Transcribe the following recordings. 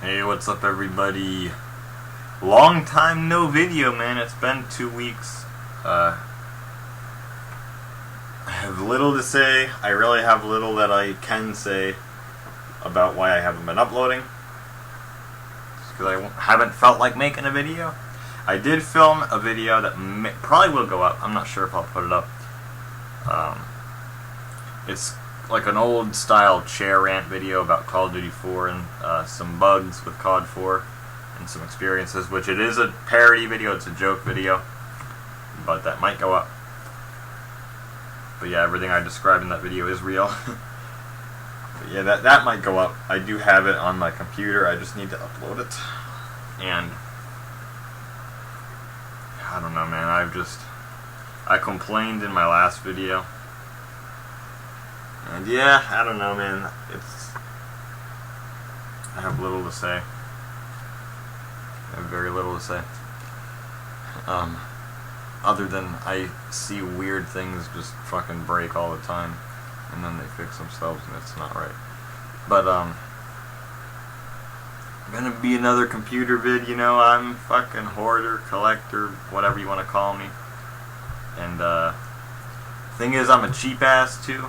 Hey, what's up, everybody? Long time no video, man. It's been 2 weeks. I have little to say. I really have little that I can say about why I haven't been uploading. Just because I haven't felt like making a video. I did film a video that probably will go up. I'm not sure if I'll put it up. It's like an old style chair rant video about Call of Duty 4 and some bugs with COD 4 and some experiences, which it is a parody video, it's a joke video, but that might go up. But yeah, everything I described in that video is real. But yeah, that might go up. I do have it on my computer, I just need to upload it. And I don't know, man, I complained in my last video. And yeah, I don't know, man. I have little to say. I have very little to say. Other than I see weird things just fucking break all the time, and then they fix themselves, and it's not right. But gonna be another computer vid. You know, I'm fucking hoarder, collector, whatever you want to call me. And thing is, I'm a cheap ass too.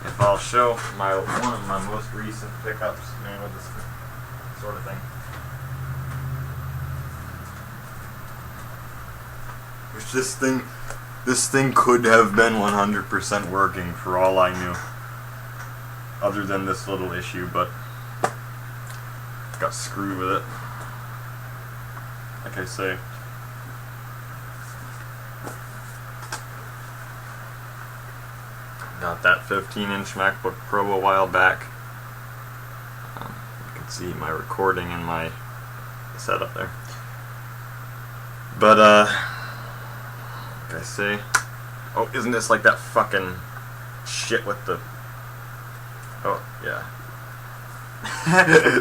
If I'll show one of my most recent pickups, man, with this sort of thing. Which this thing could have been 100% working for all I knew. Other than this little issue, but got screwed with it. Like I say. Got that 15-inch MacBook Pro a while back. You can see my recording and my setup there. But, like I say, oh, isn't this like that fucking shit with the, oh, yeah.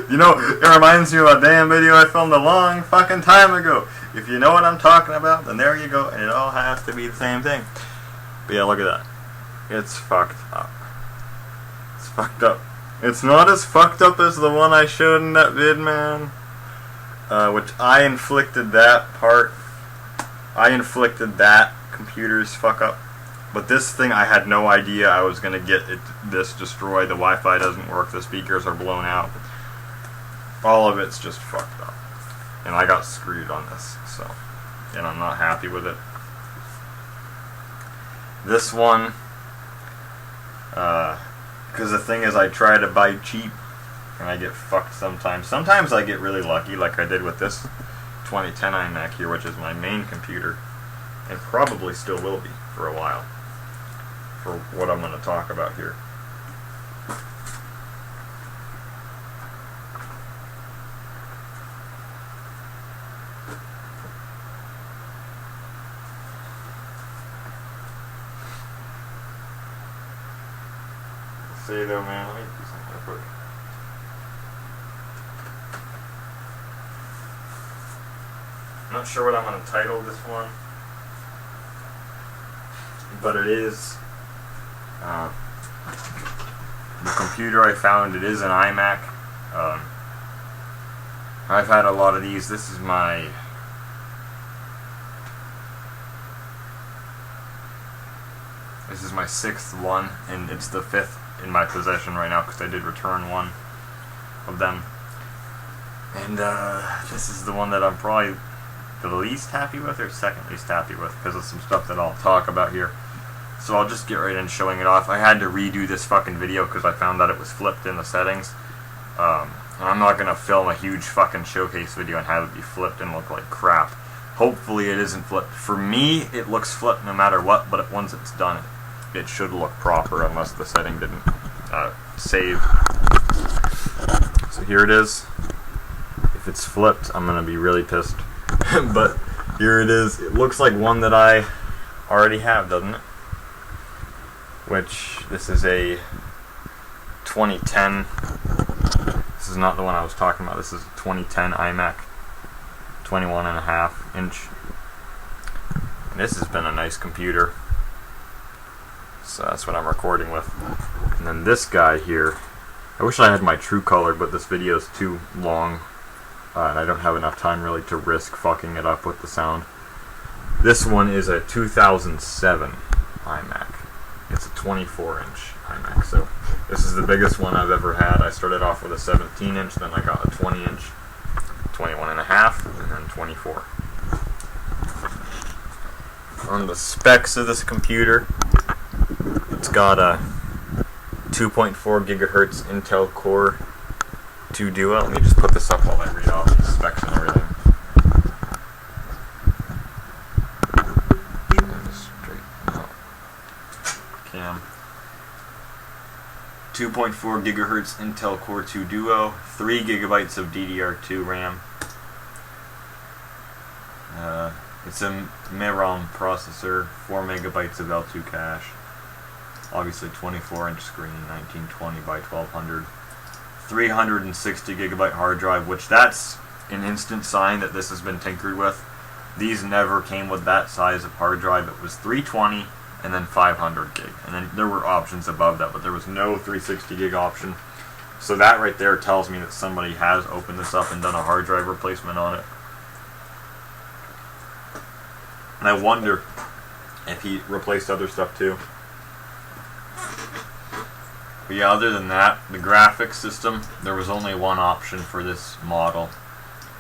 You know, it reminds me of a damn video I filmed a long fucking time ago. If you know what I'm talking about, then there you go, and it all has to be the same thing. But yeah, look at that. It's fucked up. It's fucked up. It's not as fucked up as the one I showed in that vid, man. Which I inflicted that part. I inflicted that computer's fuck up. But this thing, I had no idea I was gonna get this destroyed. The Wi-Fi doesn't work. The speakers are blown out. All of it's just fucked up. And I got screwed on this. So, and I'm not happy with it. This one. Because the thing is, I try to buy cheap, and I get fucked sometimes. Sometimes I get really lucky, like I did with this 2010 iMac here, which is my main computer, and probably still will be for a while, for what I'm going to talk about here. Say though, man, let me do something real quick. I'm not sure what I'm going to title this one, but it is the computer I found. It is an iMac. I've had a lot of these. This is my sixth one, and it's the fifth in my possession right now because I did return one of them. And this is the one that I'm probably the least happy with, or second least happy with, because of some stuff that I'll talk about here. So I'll just get right in showing it off. I had to redo this fucking video because I found out it was flipped in the settings. And I'm not going to film a huge fucking showcase video and have it be flipped and look like crap. Hopefully it isn't flipped. For me, it looks flipped no matter what, but once it's done, it should look proper unless the setting didn't save. So here it is. If it's flipped, I'm going to be really pissed. But here it is. It looks like one that I already have, doesn't it? Which, this is a 2010. This is not the one I was talking about. This is a 2010 iMac 21.5 inch. And this has been a nice computer. So that's what I'm recording with. And then this guy here I wish I had my true color, but this video is too long, and I don't have enough time really to risk fucking it up with the sound. This one is a 2007 iMac. It's a 24-inch iMac, so this is the biggest one I've ever had. I started off with a 17-inch, then I got a 20-inch, 21.5, and then 24. On the specs of this computer, it's got a 2.4 gigahertz Intel Core 2 Duo. Let me just put this up while I read off the specs and everything. Cam. 2.4 gigahertz Intel Core 2 Duo, 3 gigabytes of DDR2 RAM. It's a Mehron processor, 4 megabytes of L2 cache. Obviously 24-inch screen, 1920 by 1200. 360 gigabyte hard drive, which that's an instant sign that this has been tinkered with. These never came with that size of hard drive. It was 320 and then 500 gig. And then there were options above that, but there was no 360 gig option. So that right there tells me that somebody has opened this up and done a hard drive replacement on it. And I wonder if he replaced other stuff too. But yeah, other than that, the graphics system, there was only one option for this model.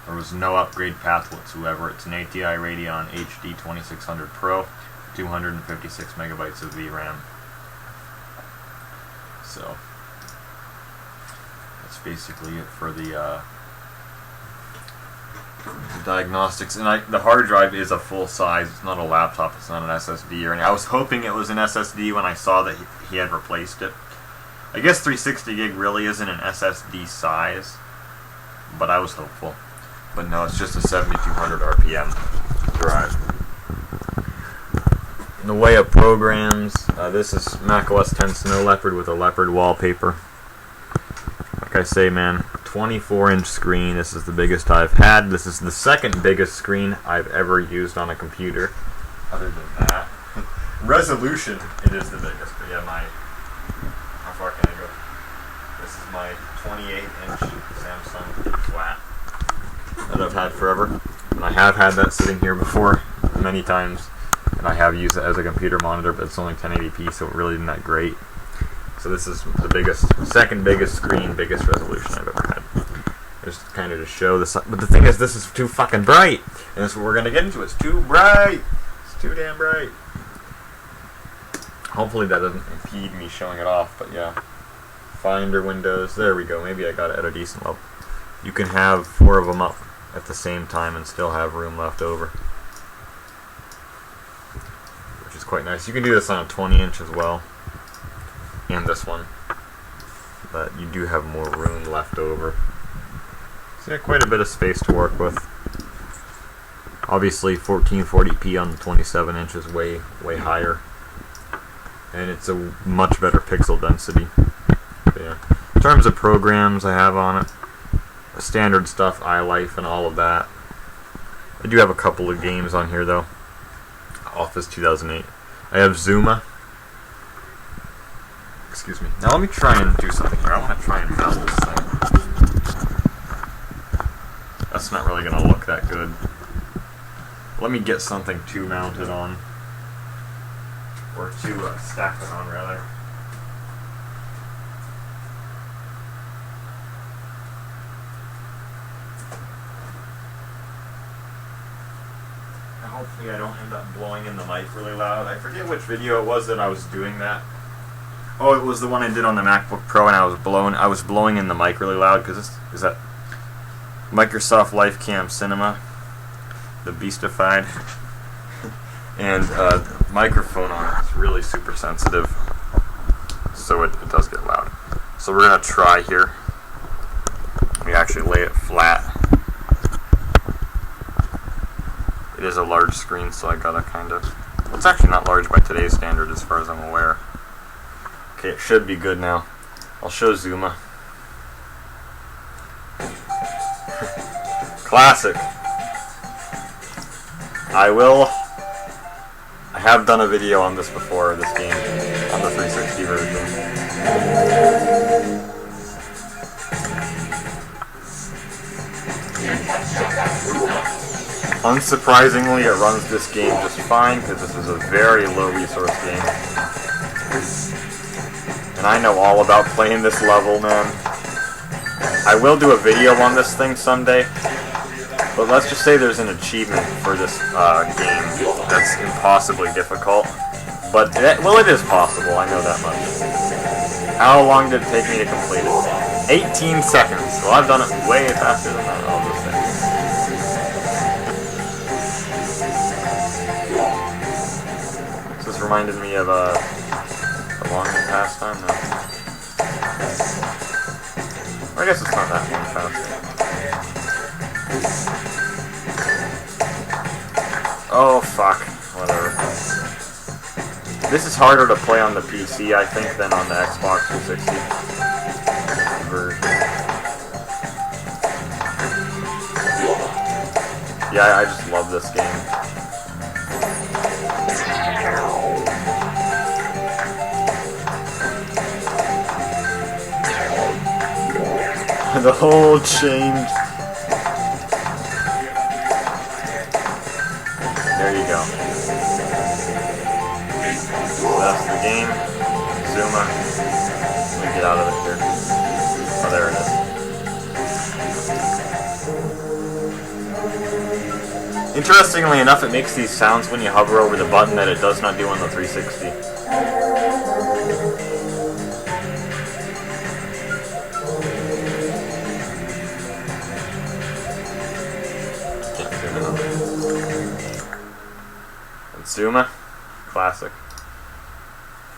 There was no upgrade path whatsoever. It's an ATI Radeon HD 2600 Pro, 256 megabytes of VRAM. So that's basically it for the diagnostics. And the hard drive is a full size. It's not a laptop. It's not an SSD or anything. I was hoping it was an SSD when I saw that he had replaced it. I guess 360 gig really isn't an SSD size, but I was hopeful. But no, it's just a 7200 RPM drive. In the way of programs, this is macOS 10 Snow Leopard with a leopard wallpaper. Like I say, man, 24-inch screen. This is the biggest I've had. This is the second biggest screen I've ever used on a computer. Other than that, resolution, it is the biggest. But yeah, how far can I go? This is my 28-inch Samsung flat that I've had forever. And I have had that sitting here before many times. And I have used it as a computer monitor, but it's only 1080p, so it really isn't that great. So this is the biggest, second biggest screen, biggest resolution I've ever had. Just kind of to show this. But the thing is, this is too fucking bright. And that's what we're going to get into. It's too bright. It's too damn bright. Hopefully that doesn't impede me showing it off, but yeah. Finder windows, there we go. Maybe I got it at a decent level. You can have 4 of them up at the same time and still have room left over, which is quite nice. You can do this on a 20-inch as well, and this one, but you do have more room left over. So yeah, quite a bit of space to work with. Obviously 1440p on the 27 inches, way higher. And it's a much better pixel density. But yeah. In terms of programs I have on it, standard stuff, iLife and all of that. I do have a couple of games on here though. Office 2008. I have Zuma. Excuse me. Now let me try and do something here. I want to try and mount this thing. That's not really going to look that good. Let me get something to mount it on. Or to stack it on, rather. And hopefully I don't end up blowing in the mic really loud. I forget which video it was that I was doing that. Oh, it was the one I did on the MacBook Pro, and I was blowing in the mic really loud because this is that Microsoft LifeCam Cinema, the Beastified. And the microphone on it is really super sensitive, so it does get loud. So we're going to try here. We actually lay it flat. It is a large screen, so I gotta kind of... Well, it's actually not large by today's standard as far as I'm aware. Okay, it should be good now. I'll show Zuma. Classic. I have done a video on this before, this game, on the 360 version. Unsurprisingly, it runs this game just fine because this is a very low resource game. And I know all about playing this level, man. I will do a video on this thing someday, but let's just say there's an achievement for this game that's impossibly difficult. But, well, it is possible, I know that much. How long did it take me to complete it? 18 seconds. Well, I've done it way faster than that, I'll just say. This reminded me of a long pastime now. I guess it's not that long pastime. Oh fuck, whatever. This is harder to play on the PC, I think, than on the Xbox 360 version. Yeah, I just love this game. The whole change. There you go. That's the game. Zuma. Let me get out of it here. Oh, there it is. Interestingly enough, it makes these sounds when you hover over the button that it does not do on the 360. Zuma, classic.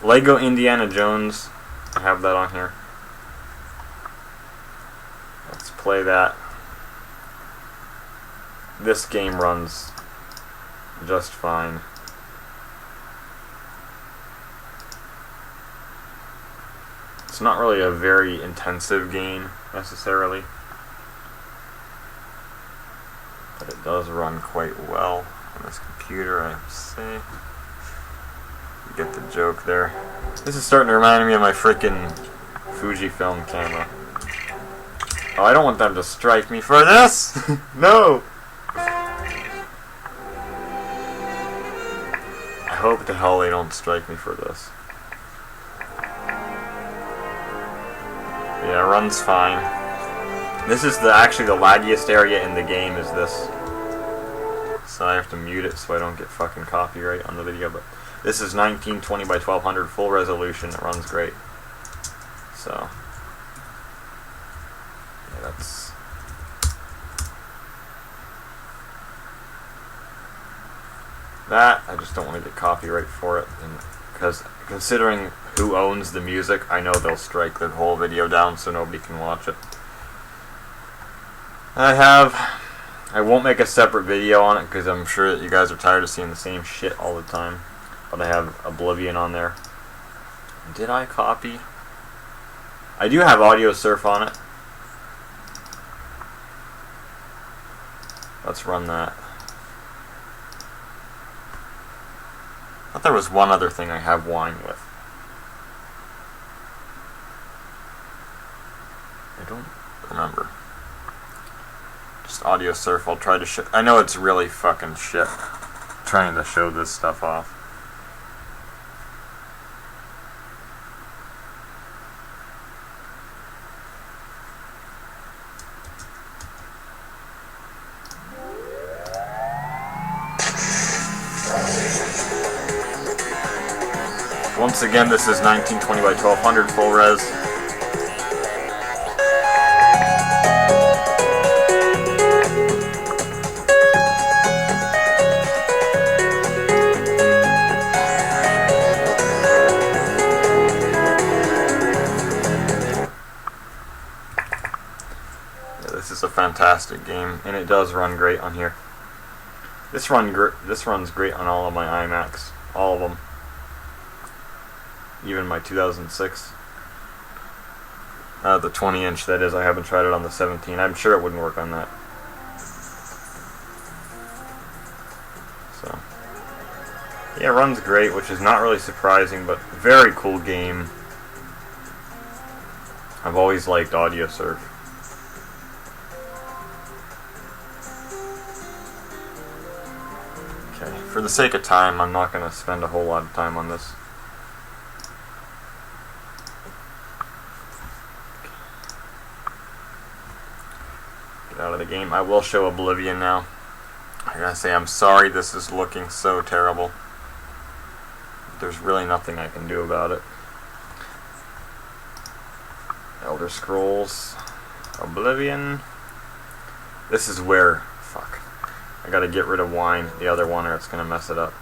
Lego Indiana Jones, I have that on here. Let's play that. This game runs just fine. It's not really a very intensive game, necessarily. But it does run quite well on this computer, I have to say. You get the joke there. This is starting to remind me of my frickin' Fujifilm camera. Oh, I don't want them to strike me for this! No! I hope to hell they don't strike me for this. Yeah, it runs fine. This is actually the laggiest area in the game is this. So I have to mute it so I don't get fucking copyright on the video, but this is 1920 by 1200 full resolution. It runs great. So yeah, that's that. I just don't want to get copyright for it, and because considering who owns the music, I know they'll strike the whole video down so nobody can watch it. I won't make a separate video on it because I'm sure that you guys are tired of seeing the same shit all the time. But I have Oblivion on there. Did I copy? I do have Audio Surf on it. Let's run that. I thought there was one other thing I have wine with. I don't remember. Just Audio Surf. I'll try to show. I know it's really fucking shit trying to show this stuff off. Once again, this is 1920 by 1200 full res. This is a fantastic game, and it does run great on here. This runs great on all of my iMacs, all of them. Even my 2006. The 20-inch, that is. I haven't tried it on the 17. I'm sure it wouldn't work on that. So, yeah, it runs great, which is not really surprising, but very cool game. I've always liked Audio Surf. Okay, for the sake of time, I'm not going to spend a whole lot of time on this. Get out of the game. I will show Oblivion now. I gotta say, I'm sorry this is looking so terrible. There's really nothing I can do about it. Elder Scrolls, Oblivion. This is where, fuck, I gotta get rid of wine, the other one, or it's gonna mess it up.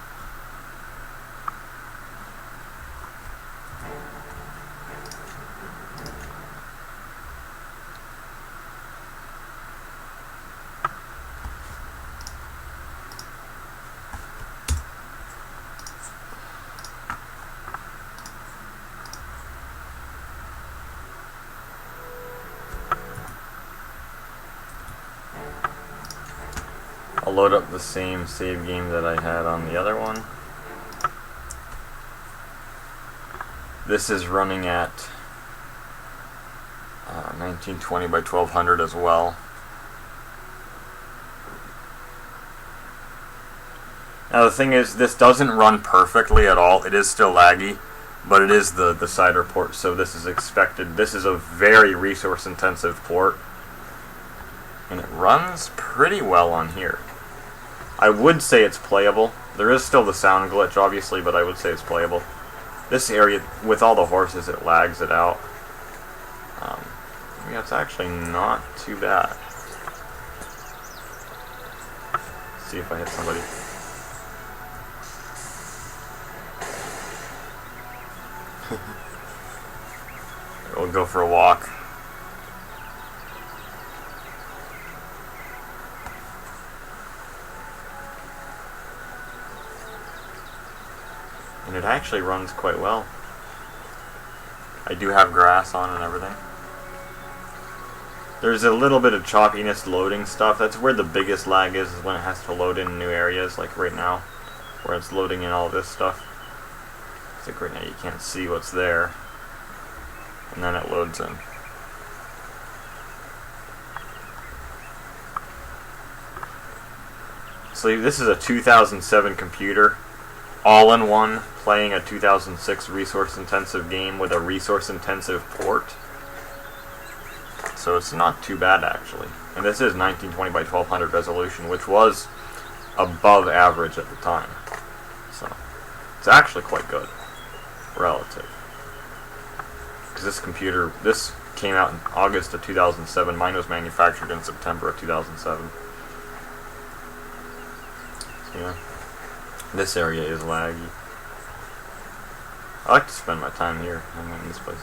I'll load up the same save game that I had on the other one. This is running at 1920 by 1200 as well. Now the thing is, this doesn't run perfectly at all. It is still laggy, but it is the cider port, so this is expected. This is a very resource intensive port, and it runs pretty well on here. I would say it's playable. There is still the sound glitch, obviously, but I would say it's playable. This area, with all the horses, it lags it out. Yeah, it's actually not too bad. Let's see if I hit somebody. We'll go for a walk. And it actually runs quite well. I do have grass on and everything. There's a little bit of choppiness loading stuff. That's where the biggest lag is when it has to load in new areas, like right now, where it's loading in all this stuff. It's like right now you can't see what's there. And then it loads in. So this is a 2007 computer, all-in-one, playing a 2006 resource-intensive game with a resource-intensive port. So it's not too bad, actually. And this is 1920 by 1200 resolution, which was above average at the time. So it's actually quite good, relative. Because this computer, this came out in August of 2007. Mine was manufactured in September of 2007. So yeah, this area is laggy. I like to spend my time here, in this place.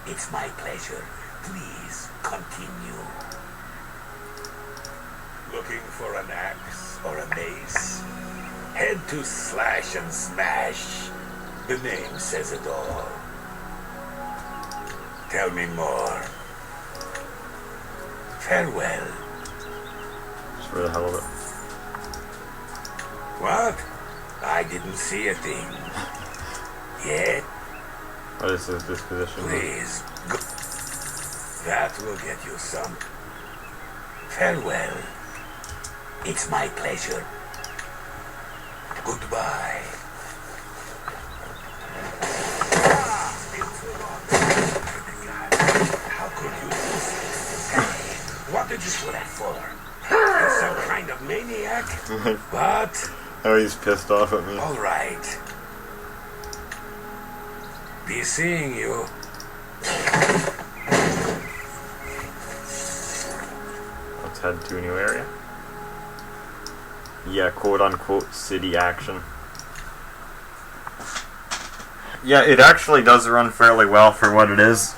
It's my pleasure. Please continue. Looking for an axe or a mace? Head to Slash and Smash. The name says it all. Tell me more. Farewell. Just for the hell of it. What? I didn't see a thing. Yet. What is this disposition? Please, go. That will get you some. Farewell. It's my pleasure. Goodbye. How could you do this? Hey, what did you do that for? You're some kind of maniac? But... Oh, he's pissed off at me. All right. Be seeing you. Let's head to a new area. Yeah, quote-unquote city action. Yeah, it actually does run fairly well for what it is.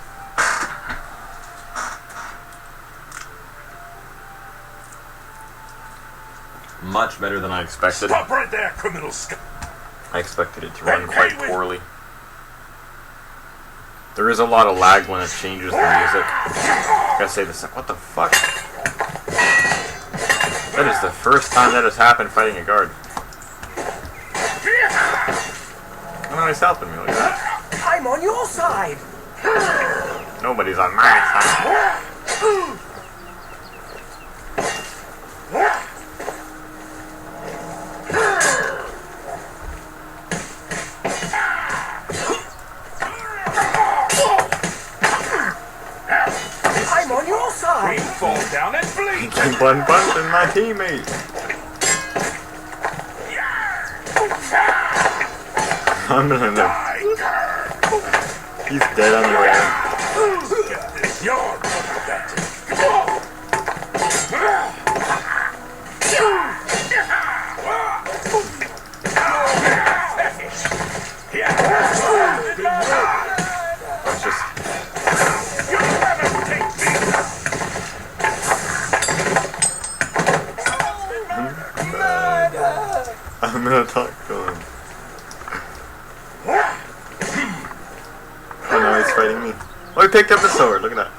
Much better than I expected. Stop right there, criminal scum! I expected it to run quite poorly. There is a lot of lag when it changes the music. I gotta say this. What the fuck? That is the first time that has happened fighting a guard. Oh, no, he's helping me. Look at that. I'm on your side. Nobody's on my side. fall down and bleed. Keep on punching my teammate. I'm gonna live. He's dead on the way. Get this yard. Let's just. I'm gonna talk to him. Oh no, he's fighting me. Oh, he picked up the sword. Look at that.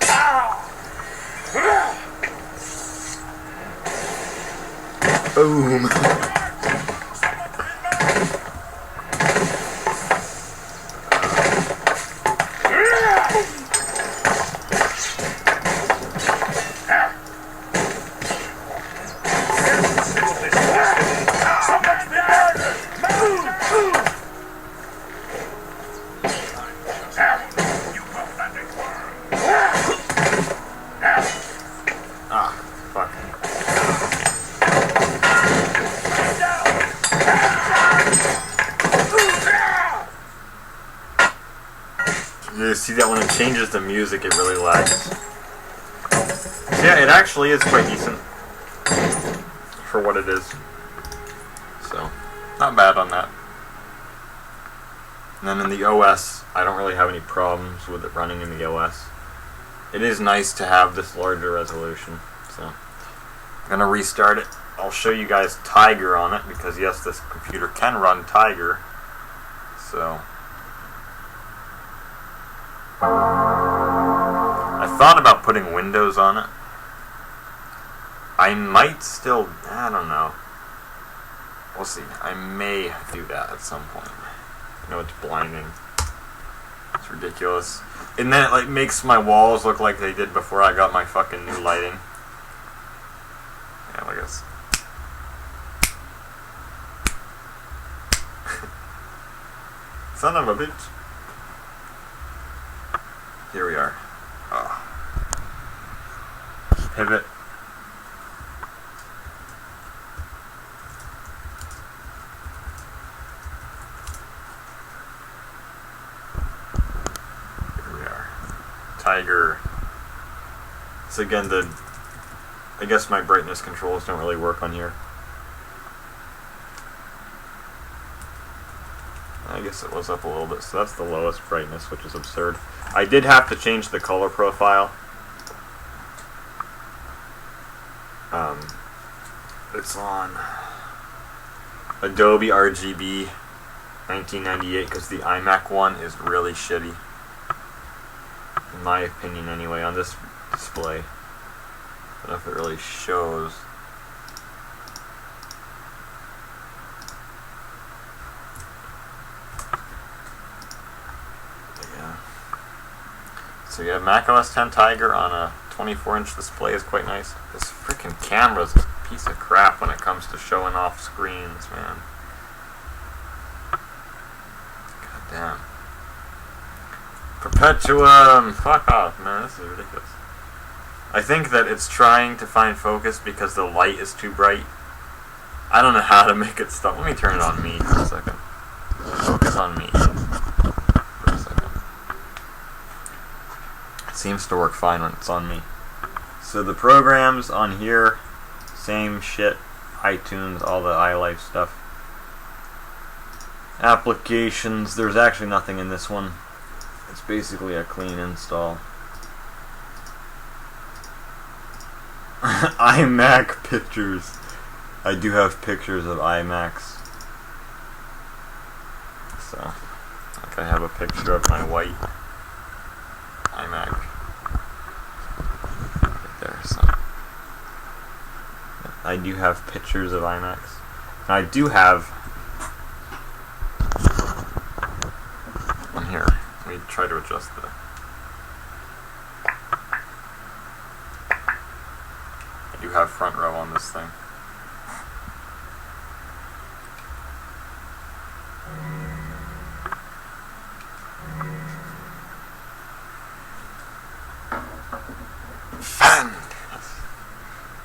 Boom. You see that when it changes the music, it really lags. So yeah, it actually is quite decent for what it is. So, not bad on that. And then in the OS, I don't really have any problems with it running in the OS. It is nice to have this larger resolution. So, I'm gonna restart it. I'll show you guys Tiger on it, because yes, this computer can run Tiger. So, I thought about putting Windows on it. I might still, I don't know. We'll see. I may do that at some point. I know it's blinding. It's ridiculous. And then it like makes my walls look like they did before I got my fucking new lighting. Yeah, I guess. Son of a bitch. Here we are. Oh. Pivot. Here we are. Tiger. So again, I guess my brightness controls don't really work on here. I guess it was up a little bit, so that's the lowest brightness, which is absurd. I did have to change the color profile. It's on Adobe RGB 1998 because the iMac one is really shitty. In my opinion anyway, on this display. I don't know if it really shows. So yeah, macOS 10 Tiger on a 24-inch display is quite nice. This freaking camera's a piece of crap when it comes to showing off screens, man. God damn. Perpetuum! Fuck off, man. This is ridiculous. I think that it's trying to find focus because the light is too bright. I don't know how to make it stop. Let me turn it on me for a second. Focus on me. Seems to work fine when it's on me. So the programs on here, same shit. iTunes, all the iLife stuff. Applications, there's actually nothing in this one. It's basically a clean install. iMac pictures. I do have pictures of iMacs. So, like I have a picture of my white iMac. Right there, so. I do have pictures of iMacs. And I do have one here. Let me try to adjust the. I do have front row on this thing. Fantastic.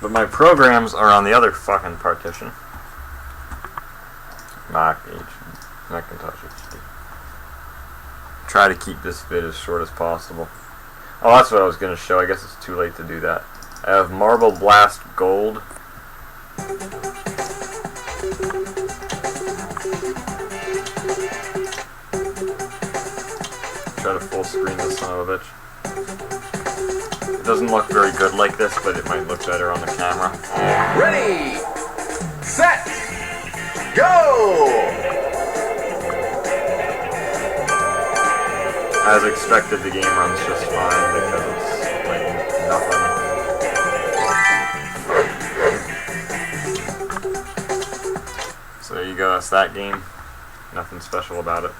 But my programs are on the other fucking partition. Mac HD, Macintosh HD. Try to keep this vid as short as possible. Oh, that's what I was going to show. I guess it's too late to do that. I have Marble Blast Gold. Try to full screen this son of a bitch. It doesn't look very good like this, but it might look better on the camera. Ready, set, go! As expected, the game runs just fine because it's like nothing. So there you go, that's that game. Nothing special about it.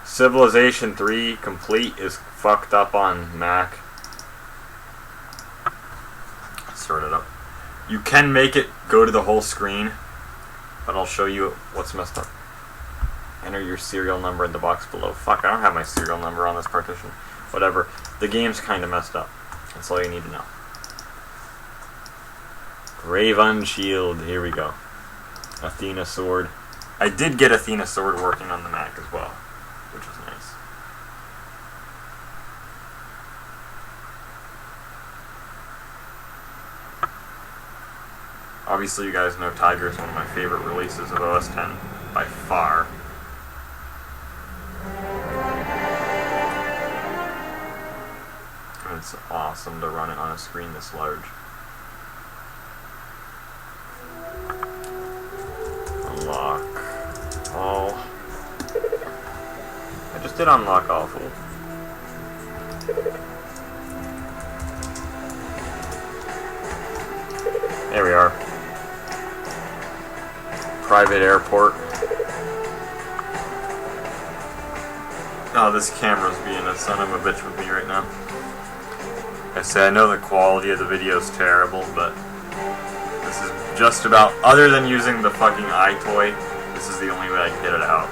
Civilization 3 Complete is fucked up on Mac. Sort it up. You can make it go to the whole screen, but I'll show you what's messed up. Enter your serial number in the box below. Fuck, I don't have my serial number on this partition. Whatever. The game's kind of messed up. That's all you need to know. Graven Shield. Here we go. Athena Sword. I did get Athena Sword working on the Mac as well, which was nice. Obviously, you guys know Tiger is one of my favorite releases of OS X by far. It's awesome to run it on a screen this large. Unlock all. I just did unlock all, fool. There we are. Private airport. Oh, this camera's being a son of a bitch with me right now. I say I know the quality of the video is terrible, but this is just about, other than using the fucking iToy, this is the only way I can get it out.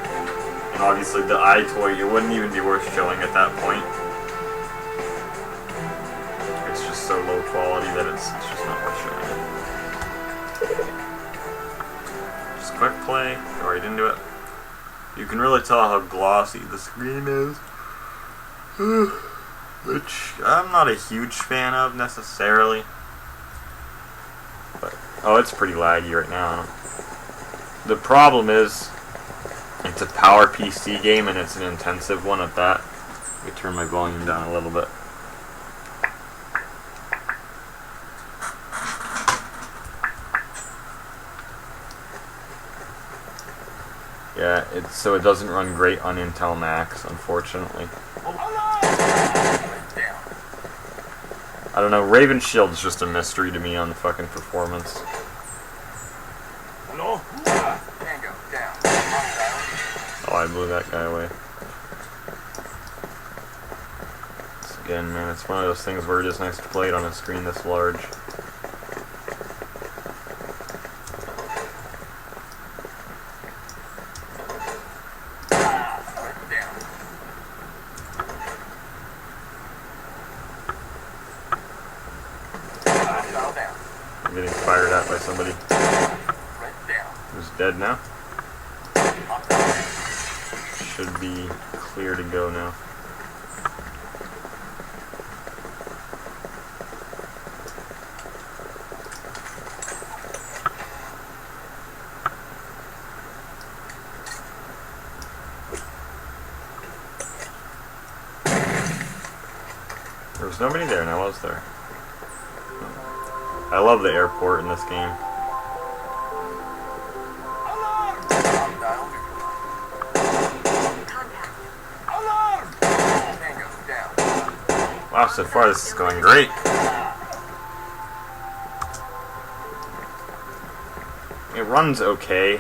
And obviously the iToy, it wouldn't even be worth showing at that point. It's just so low quality that it's just not worth showing it. Just quick play. I already didn't do it. You can really tell how glossy the screen is. Which I'm not a huge fan of necessarily. But, oh, it's pretty laggy right now. The problem is, it's a power PC game and it's an intensive one at that. Let me turn my volume down a little bit. Yeah, so it doesn't run great on Intel Macs, unfortunately. I don't know, Raven Shield's just a mystery to me on the fucking performance. Hello? Oh, I blew that guy away. So again, man, it's one of those things where it is nice to play it on a screen this large. I'm getting fired at by somebody who's dead now. Should be clear to go now. There was nobody there, now was there? I love the airport in this game. Wow, so far this is going great. It runs okay.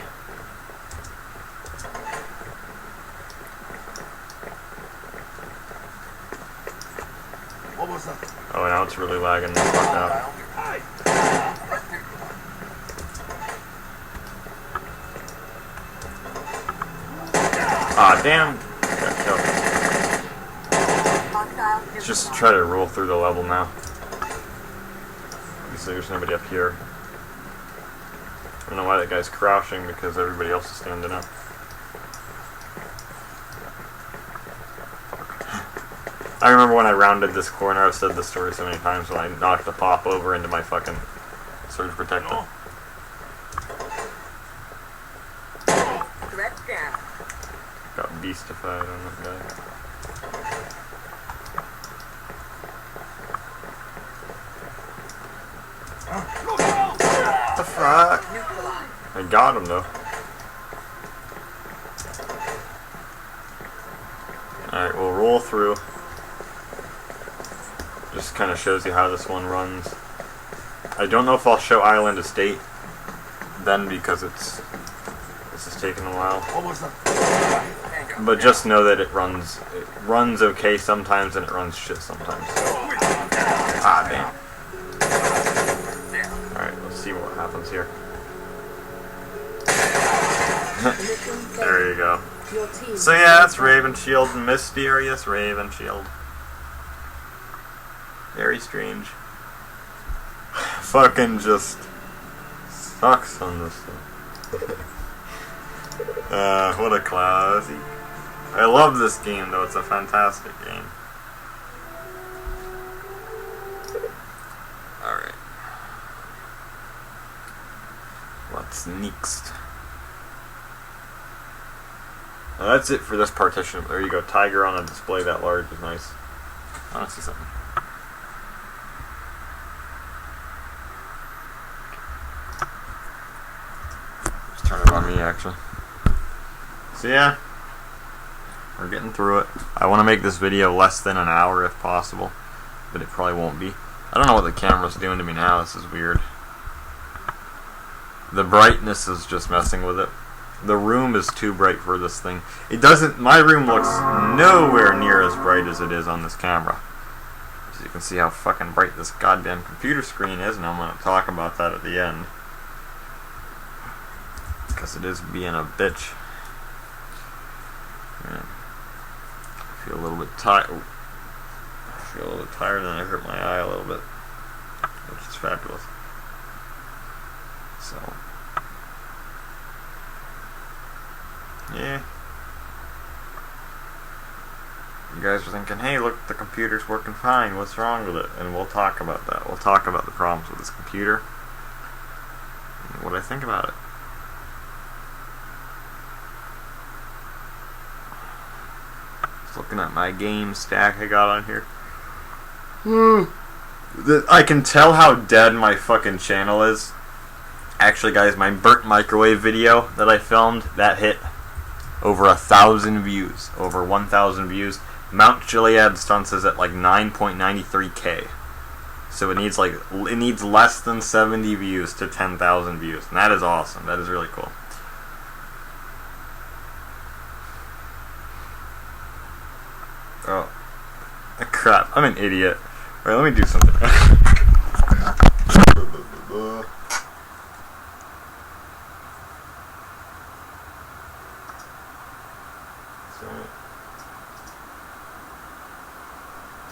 What was that? Oh, now it's really lagging the fuck out. Ah, damn. Got killed. Let's just try to roll through the level now. This obviously there's nobody up here. I don't know why that guy's crouching, because everybody else is standing up. I remember when I rounded this corner, I've said this story so many times, when I knocked the pop over into my fucking surge protector. Got beastified on that guy. What the fuck? I got him though. Alright, we'll roll through. Just kind of shows you how this one runs. I don't know if I'll show Island Estate then, because this is taking a while. But just know that it runs okay sometimes and it runs shit sometimes. Ah, damn. Alright, let's see what happens here. There you go. So yeah, it's Raven Shield, Mysterious Raven Shield. Very strange. Fucking just sucks on this thing. What a classic. I love this game though, it's a fantastic game. Alright. What's next? Well, that's it for this partition. There you go, tiger on a display that large is nice. I want to see something. Just turn it on me actually. So yeah, we're getting through it. I want to make this video less than an hour if possible, but it probably won't be. I don't know what the camera's doing to me now. This is weird. The brightness is just messing with it. The room is too bright for this thing. It doesn't. My room looks nowhere near as bright as it is on this camera. So you can see how fucking bright this goddamn computer screen is, and I'm going to talk about that at the end. Because it is being a bitch. Yeah. I feel a little bit tired. I feel a little bit tired, and I hurt my eye a little bit, which is fabulous. So, yeah. You guys are thinking, hey, look, the computer's working fine. What's wrong with it? And we'll talk about that. We'll talk about the problems with this computer and what I think about it. Looking at my game stack I got on here. I can tell how dead my fucking channel is. Actually, guys, my burnt microwave video that I filmed, that hit over 1,000 views. Over 1,000 views. Mount Gilead Stunts is at like 9.93k. So it needs less than 70 views to 10,000 views. And that is awesome. That is really cool. Oh, crap, I'm an idiot. Alright, let me do something.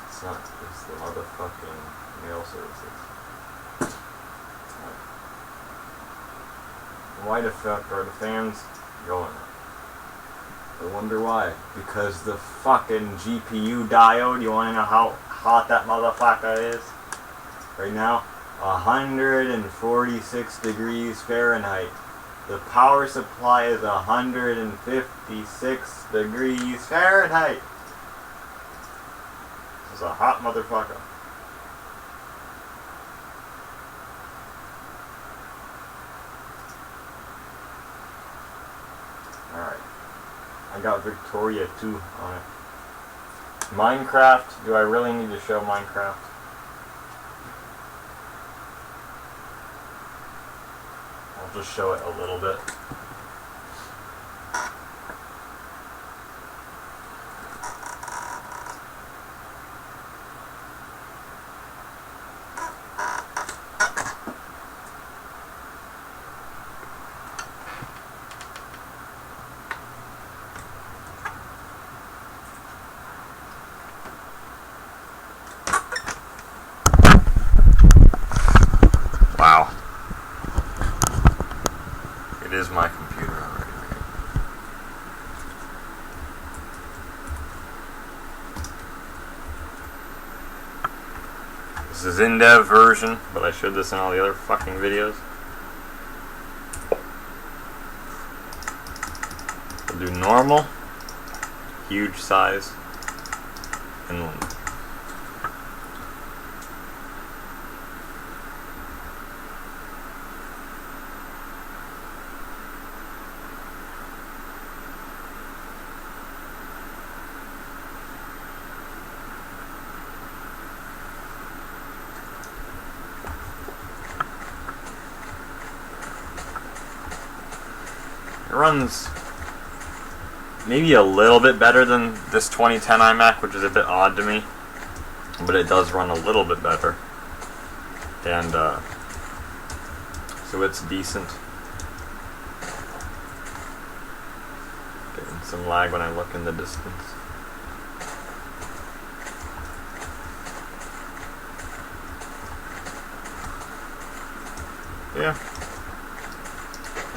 It's not just the motherfucking mail services. Why the fuck are the fans going up? I wonder why. Because the fucking GPU diode, you want to know how hot that motherfucker is? Right now, 146 degrees Fahrenheit. The power supply is 156 degrees Fahrenheit. This is a hot motherfucker. Alright. I got Victoria 2 on it. Minecraft. Do I really need to show Minecraft? I'll just show it a little bit. my computer already. This is in-dev version, but I showed this in all the other fucking videos. We'll do normal, huge size, and it runs maybe a little bit better than this 2010 iMac, which is a bit odd to me, but it does run a little bit better, and so it's decent. Getting some lag when I look in the distance. Yeah.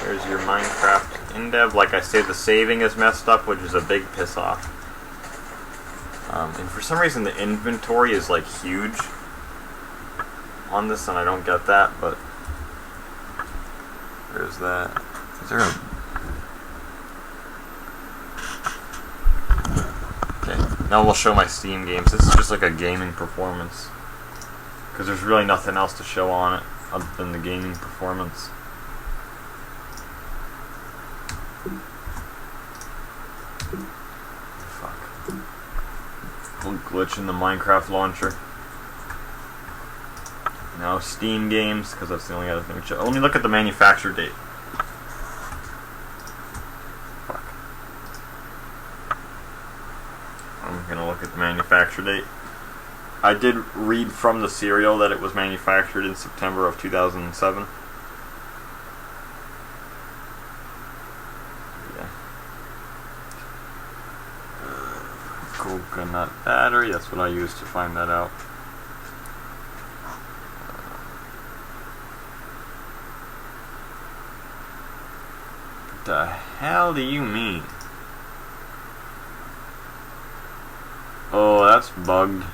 There's your Minecraft in-dev. Like I say, the saving is messed up, which is a big piss off. And for some reason the inventory is like huge on this, and I don't get that, but there's that. Is there a... Okay, now we'll show my Steam games. This is just like a gaming performance, because there's really nothing else to show on it other than the gaming performance. Glitch in the Minecraft launcher. Now Steam games, because that's the only other thing to show. Let me look at the manufacture date. Fuck. I'm gonna look at the manufacture date. I did read from the serial that it was manufactured in September of 2007. Coconut battery, that's what I used to find that out. What the hell do you mean? Oh, that's bugged.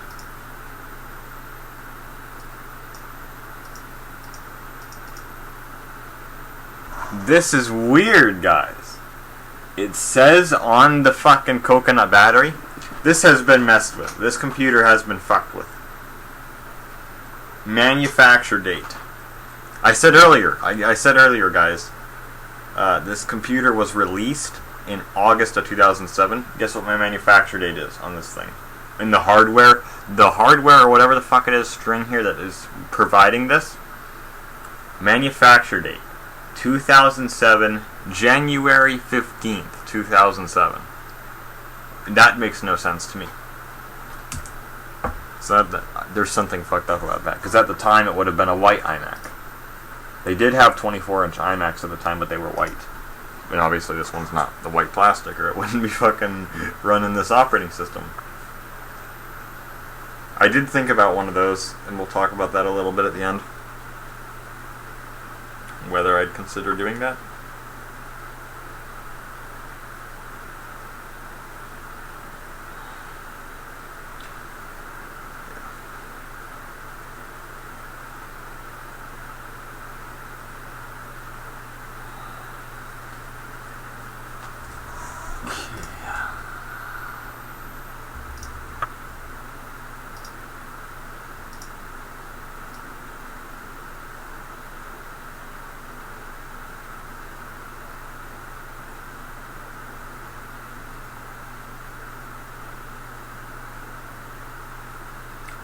This is weird, guys. It says on the fucking coconut battery, this has been messed with. This computer has been fucked with. Manufacture date. I said earlier, guys, this computer was released in August of 2007. Guess what my manufacture date is on this thing? In the hardware or whatever the fuck it is, string here that is providing this. Manufacture date, 2007, January 15th, 2007. That makes no sense to me. So there's something fucked up about that. Because at the time it would have been a white iMac. They did have 24-inch iMacs at the time, but they were white. And obviously this one's not the white plastic, or it wouldn't be fucking running this operating system. I did think about one of those, and we'll talk about that a little bit at the end. Whether I'd consider doing that.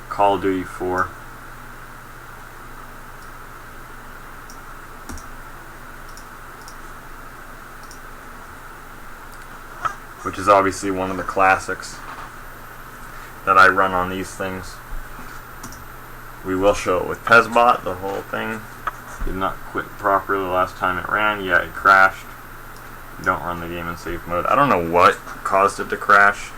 Call of Duty 4. Which is obviously one of the classics that I run on these things. We will show it with Pezbot, the whole thing. Did not quit properly the last time it ran. Yeah, it crashed. You don't run the game in safe mode. I don't know what caused it to crash.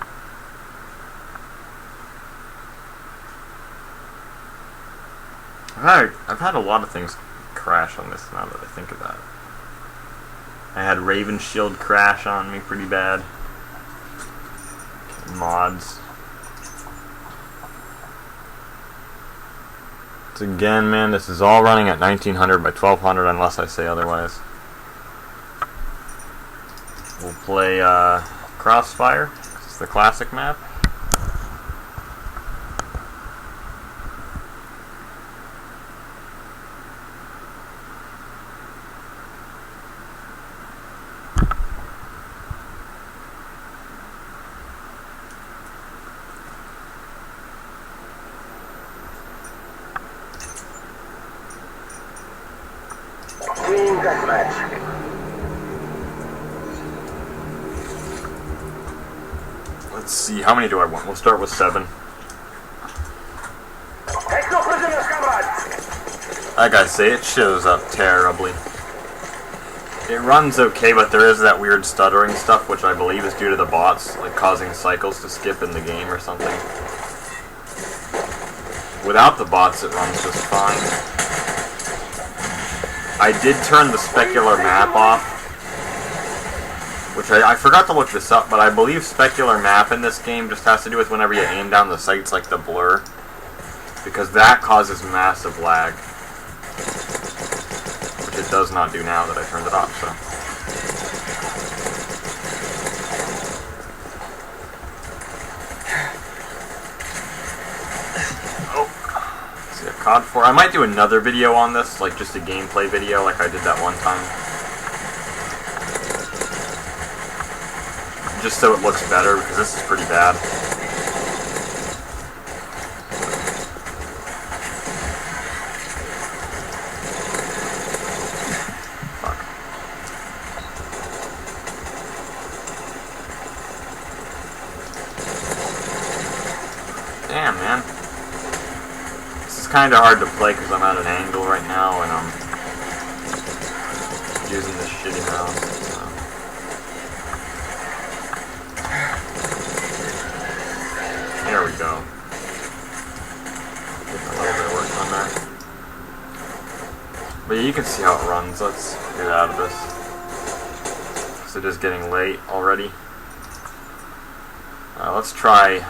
I've had a lot of things crash on this now that I think about it. I had Raven Shield crash on me pretty bad. Mods. So again, man, this is all running at 1900 by 1200 unless I say otherwise. We'll play Crossfire. It's the classic map. Team deathmatch. Let's see, how many do I want? We'll start with 7. Take no prisoners, comrade. Like I say, it shows up terribly. It runs okay, but there is that weird stuttering stuff, which I believe is due to the bots, like causing cycles to skip in the game or something. Without the bots, it runs just fine. I did turn the specular map off, which I forgot to look this up, but I believe specular map in this game just has to do with whenever you aim down the sights, like the blur, because that causes massive lag, which it does not do now that I turned it off, so. COD 4. I might do another video on this, like just a gameplay video like I did that one time. Just so it looks better, because this is pretty bad. Fuck. Damn, man. It's kind of hard to play because I'm at an angle right now and I'm using this shitty mouse. So. There we go. Getting a little bit of work on that. But yeah, you can see how it runs. Let's get out of this. So it is getting late already. Let's try.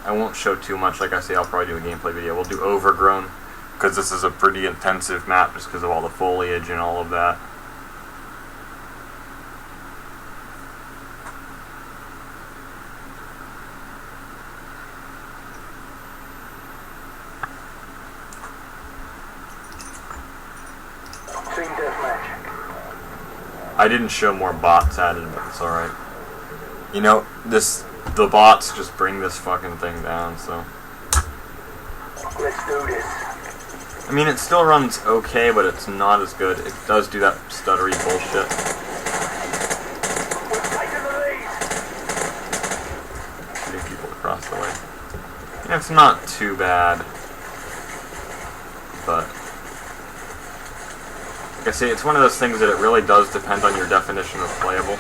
I won't show too much, like I say, I'll probably do a gameplay video. We'll do Overgrown, because this is a pretty intensive map just because of all the foliage and all of that. Team deathmatch. I didn't show more bots added, but it's alright. You know, the bots just bring this fucking thing down, so. Let's do this. I mean, it still runs okay, but it's not as good. It does do that stuttery bullshit. We're taking the lead. Shooting people across the way. Yeah, it's not too bad. But, like I say, it's one of those things that it really does depend on your definition of playable.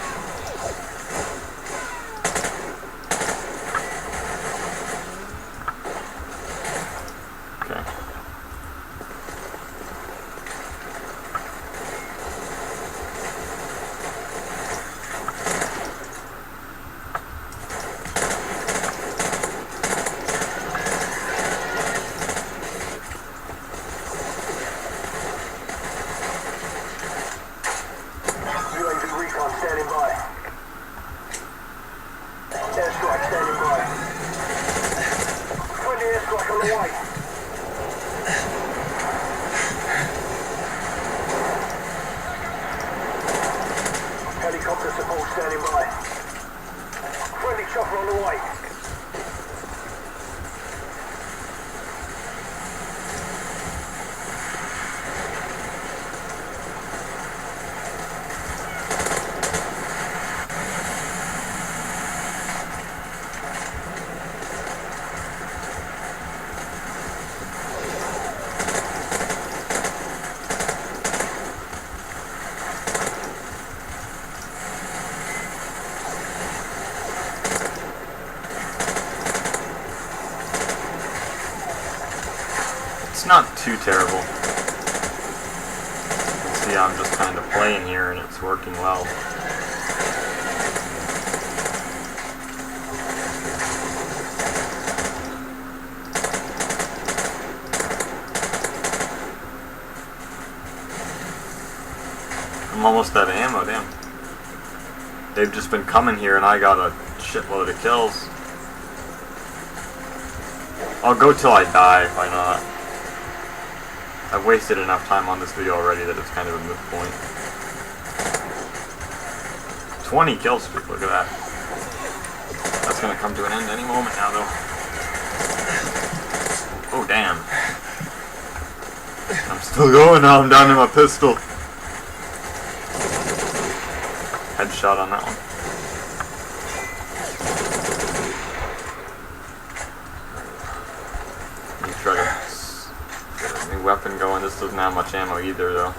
Standing by. Airstrike standing by. Friendly airstrike on the way. Helicopter support standing by. Friendly chopper on the way. It's not too terrible. You can see see I'm just kind of playing here and it's working well. I'm almost out of ammo, damn. They've just been coming here and I got a shitload of kills. I'll go till I die, why not? I've wasted enough time on this video already that it's kind of a moot point. 20 kill streak, look at that. That's gonna come to an end any moment now though. Oh damn. I'm still going now, I'm down to my pistol. Headshot on that one. Let me try to get a new weapon going. This doesn't have much ammo either though.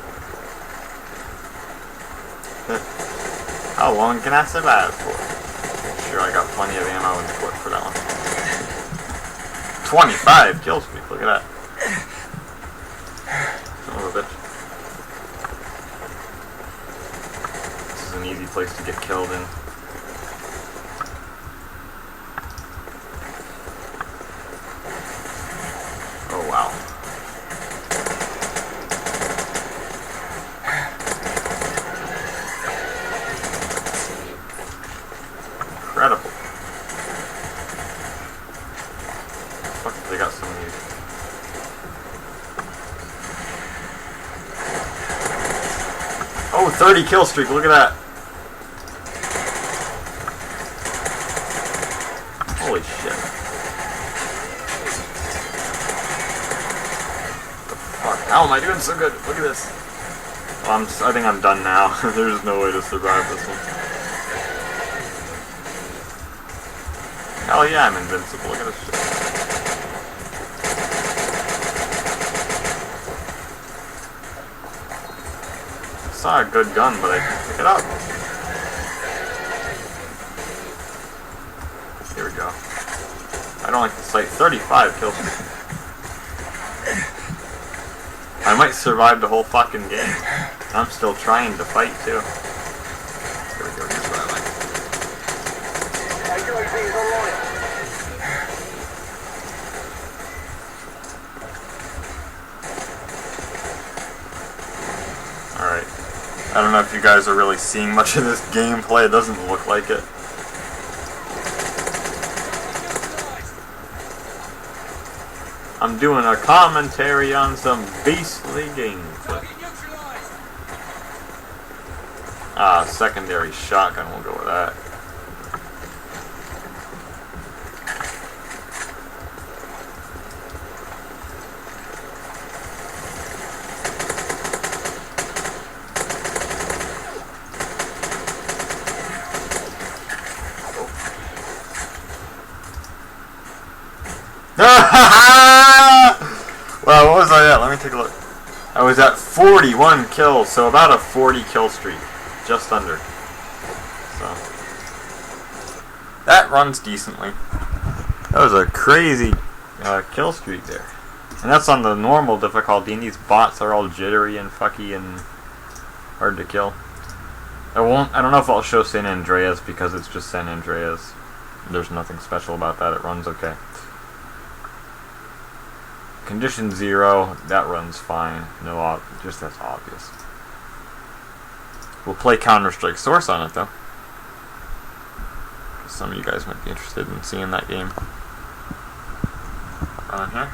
How long can I survive for? Sure, I got plenty of ammo in the clip for that one. 25 kills me, look at that. Son of a bitch. An easy place to get killed in. Oh wow. Incredible. Fuck, they got so many. Oh, 30 kill streak, look at that. Holy shit. The fuck? How am I doing so good? Look at this. Well, I think I'm done now. There's no way to survive this one. Hell yeah, I'm invincible. Look at this shit. I saw a good gun, but I can't pick it up. Here we go. I don't like the sight. 35 kills me. I might survive the whole fucking game. I'm still trying to fight too. Here we go. Here's what I like. Alright. I don't know if you guys are really seeing much of this gameplay. It doesn't look like it. I'm doing a commentary on some beastly gameplay. Ah, secondary shotgun, we'll go with that. Wow, what was I at? Let me take a look. I was at 41 kills, so about a 40 kill streak. Just under. So that runs decently. That was a crazy kill streak there. And that's on the normal difficulty, and these bots are all jittery and fucky and hard to kill. I don't know if I'll show San Andreas because it's just San Andreas. There's nothing special about that, it runs okay. Condition 0, that runs fine. No, just that's obvious. We'll play Counter-Strike Source on it though. Some of you guys might be interested in seeing that game. On here.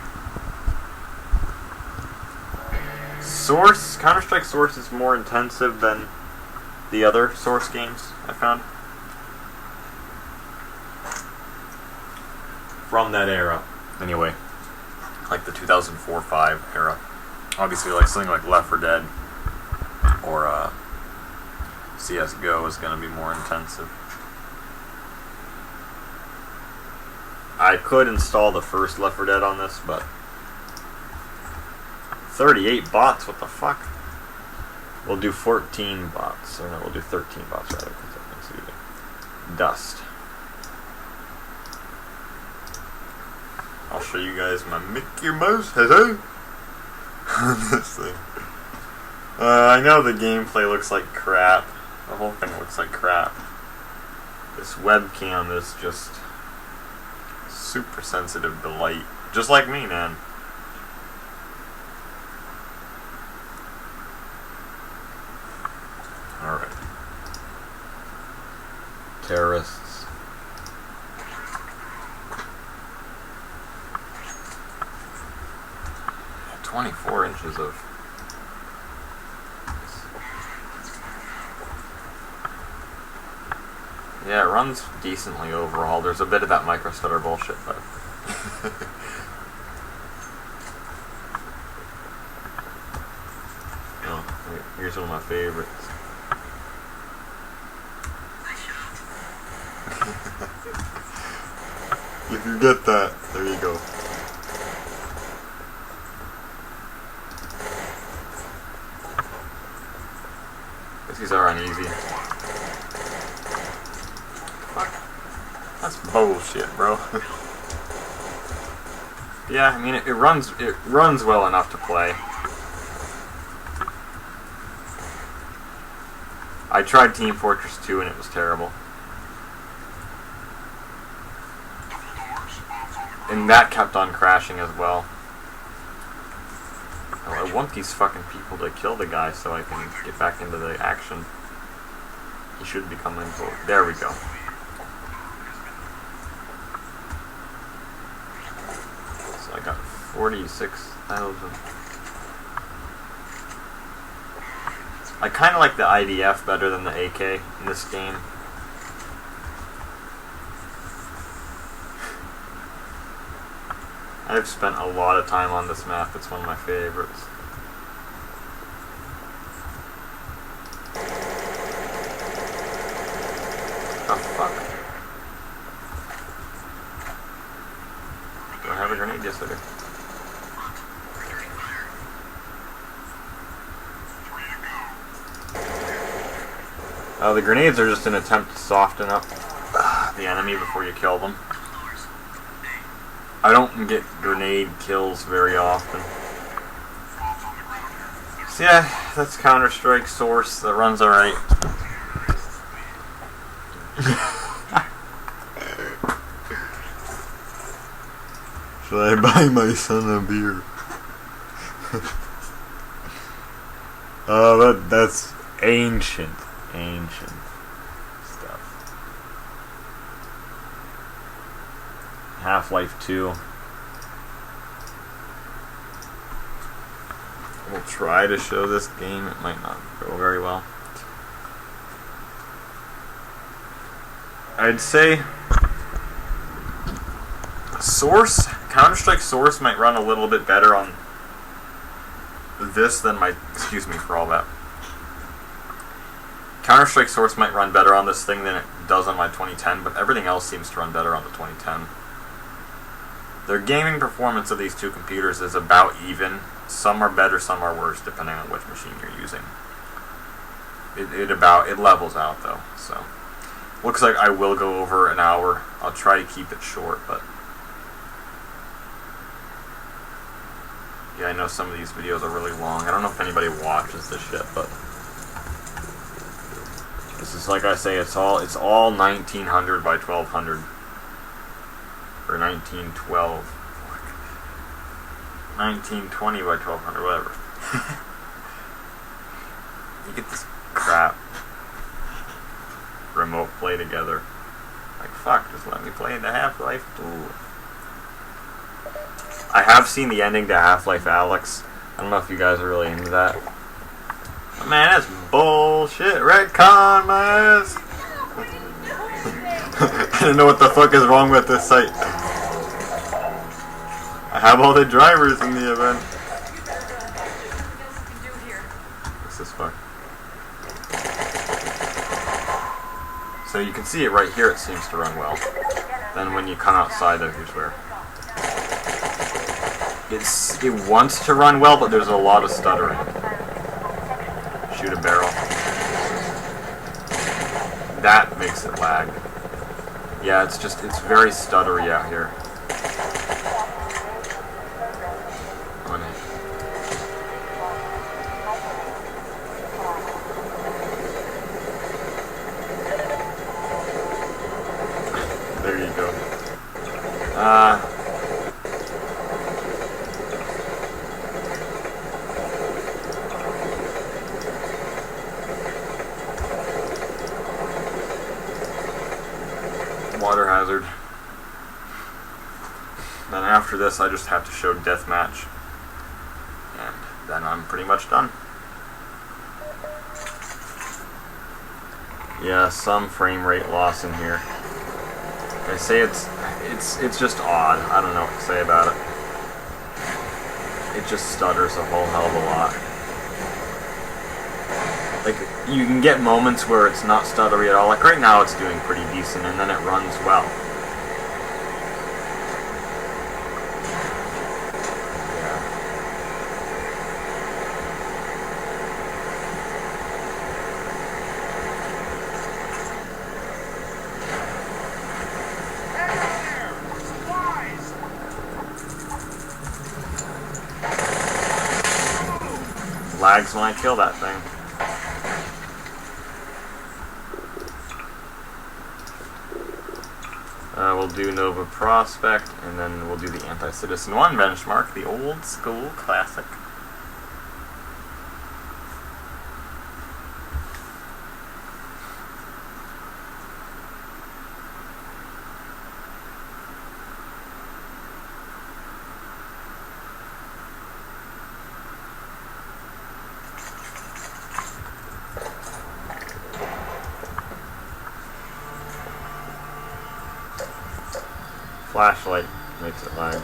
Source, Counter-Strike Source is more intensive than the other Source games I found. From that era, anyway. Like the 2004-05 era. Obviously, like something like Left 4 Dead or CSGO is going to be more intensive. I could install the first Left 4 Dead on this, but 38 bots, what the fuck? We'll do 14 bots, or no, we'll do 13 bots rather, because that makes it easy. Dust. I'll show you guys my Mickey Mouse head on this thing. I know the gameplay looks like crap. The whole thing looks like crap. This webcam is just super sensitive to light. Just like me, man. Alright. Terrorists. Yeah, 24 inches of... Yeah, it runs decently overall. There's a bit of that micro stutter bullshit, but... oh, here's one of my favorites. If you get that, there you go. These are uneasy. That's bullshit, bro. Yeah, I mean it runs well enough to play. I tried Team Fortress 2 and it was terrible. And that kept on crashing as well. Oh, I want these fucking people to kill the guy so I can get back into the action. He should be coming forward. There we go. So I got 46,000. I kind of like the IDF better than the AK in this game. I've spent a lot of time on this map. It's one of my favorites. Oh fuck. Do I have a grenade? Yes, I do. The grenades are just an attempt to soften up the enemy before you kill them. I don't get grenade kills very often. So yeah, that's Counter-Strike Source. That runs alright. Should I buy my son a beer? Oh, that's ancient stuff. Half-Life 2. We'll try to show this game. It might not go very well. I'd say Source, Counter-Strike Source might run a little bit better on this than my, excuse me for all that. Counter-Strike Source might run better on this thing than it does on my 2010, but everything else seems to run better on the 2010. The gaming performance of these two computers is about even. Some are better, some are worse, depending on which machine you're using. It levels out though, so. Looks like I will go over an hour. I'll try to keep it short, but yeah, I know some of these videos are really long. I don't know if anybody watches this shit, but this is, like I say, it's all 1900 by 1200 or 1912, 1920 by 1200, whatever. You get this crap. Remote play together. Like, fuck, just let me play into Half-Life 2. I have seen the ending to Half-Life Alyx. I don't know if you guys are really into that. But man, that's bullshit. Retcon my ass. I don't know what the fuck is wrong with this site. I have all the drivers in the event. This is fucked. So you can see it right here, it seems to run well. Then when you come outside, here's where. It wants to run well, but there's a lot of stuttering. Shoot a barrel. That makes it lag. Yeah, it's very stuttery out here. Water Hazard. Then after this, I just have to show Deathmatch. And then I'm pretty much done. Yeah, some frame rate loss in here. They say it's just odd. I don't know what to say about it. It just stutters a whole hell of a lot. Like, you can get moments where it's not stuttery at all. Like right now it's doing pretty decent, and then it runs well. Lags when I kill that thing. We'll do Nova Prospect, and then we'll do the Anti-Citizen 1 benchmark, the old school classic. Flashlight makes it lag.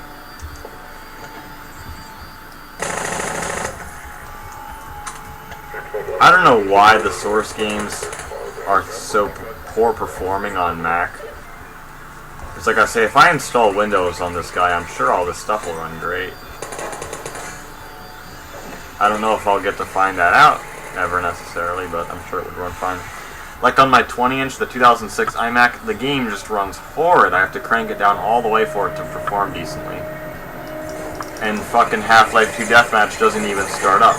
I don't know why the Source games are so poor performing on Mac. It's like I say, if I install Windows on this guy, I'm sure all this stuff will run great. I don't know if I'll get to find that out ever necessarily, but I'm sure it would run fine. Like on my 20-inch, the 2006 iMac, the game just runs horrid. I have to crank it down all the way for it to perform decently. And fucking Half-Life 2 Deathmatch doesn't even start up.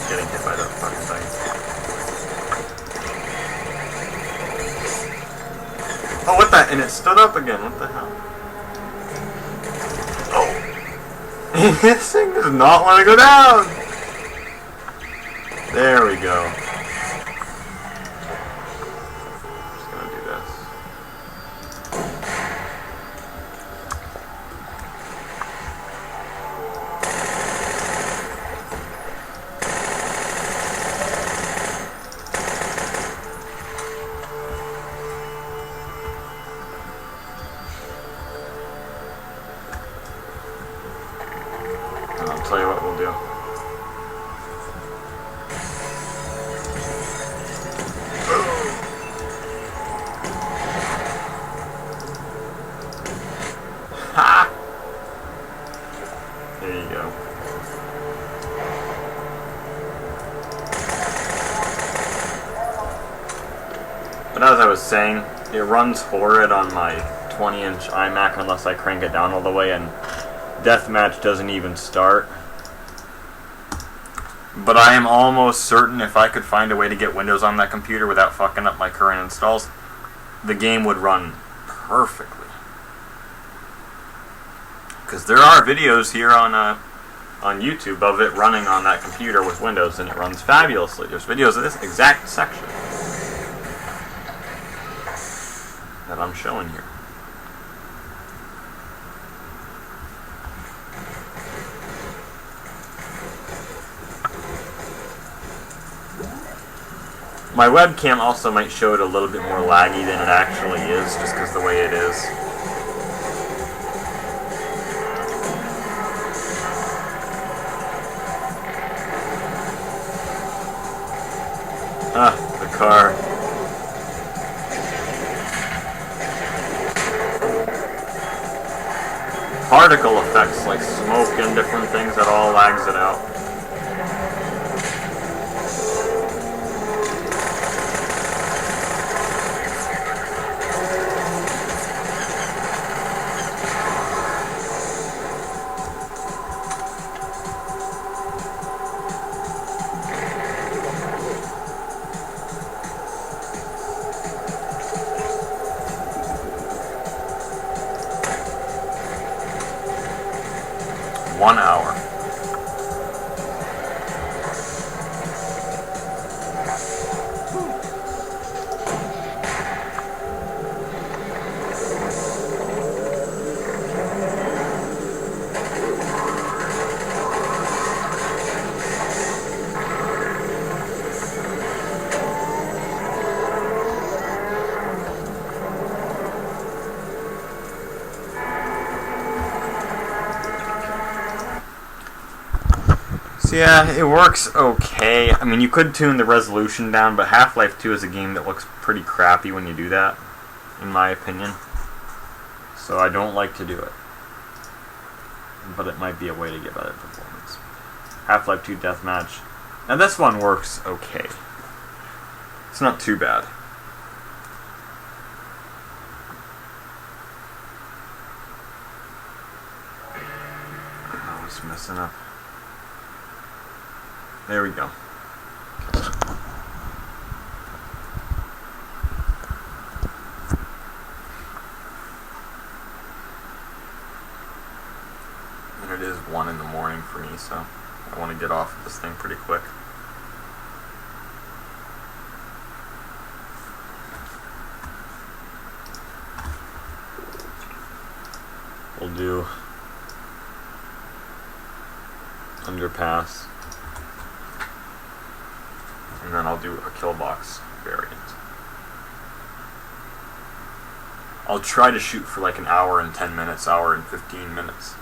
Getting hit by that fucking thing. Oh, what the? And it stood up again. What the hell? Oh. This thing does not want to go down. There we go. I'll tell you what we'll do. Ha! There you go. But as I was saying, it runs horrid on my 20-inch iMac unless I crank it down all the way, and Deathmatch doesn't even start. But I am almost certain if I could find a way to get Windows on that computer without fucking up my current installs, the game would run perfectly. Because there are videos here on YouTube of it running on that computer with Windows, and it runs fabulously. There's videos of this exact section that I'm showing here. My webcam also might show it a little bit more laggy than it actually is, just because the way it is. Ah, the car. Particle effects like smoke and different things, that all lags it out. So yeah, it works okay. I mean, you could tune the resolution down, but Half-Life 2 is a game that looks pretty crappy when you do that, in my opinion. So I don't like to do it. But it might be a way to get better performance. Half-Life 2 Deathmatch. Now this one works okay. It's not too bad. I was messing up. There we go. And it is 1 in the morning for me, so I want to get off of this thing pretty quick. We'll do Underpass, and then I'll do a Killbox variant. I'll try to shoot for like an hour and 10 minutes, hour and 15 minutes.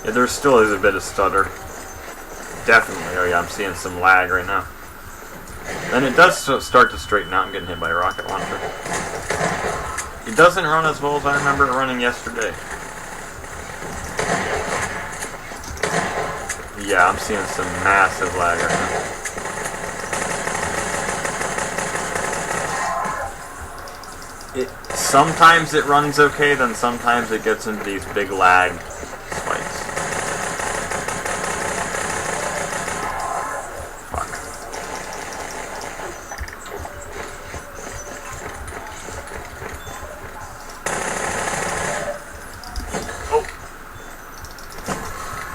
Yeah, there still is a bit of stutter. Definitely. Oh yeah, I'm seeing some lag right now. Then it does start to straighten out. I'm getting hit by a rocket launcher. It doesn't run as well as I remember it running yesterday. Yeah, I'm seeing some massive lag right now. Sometimes it runs okay, then sometimes it gets into these big lag spikes.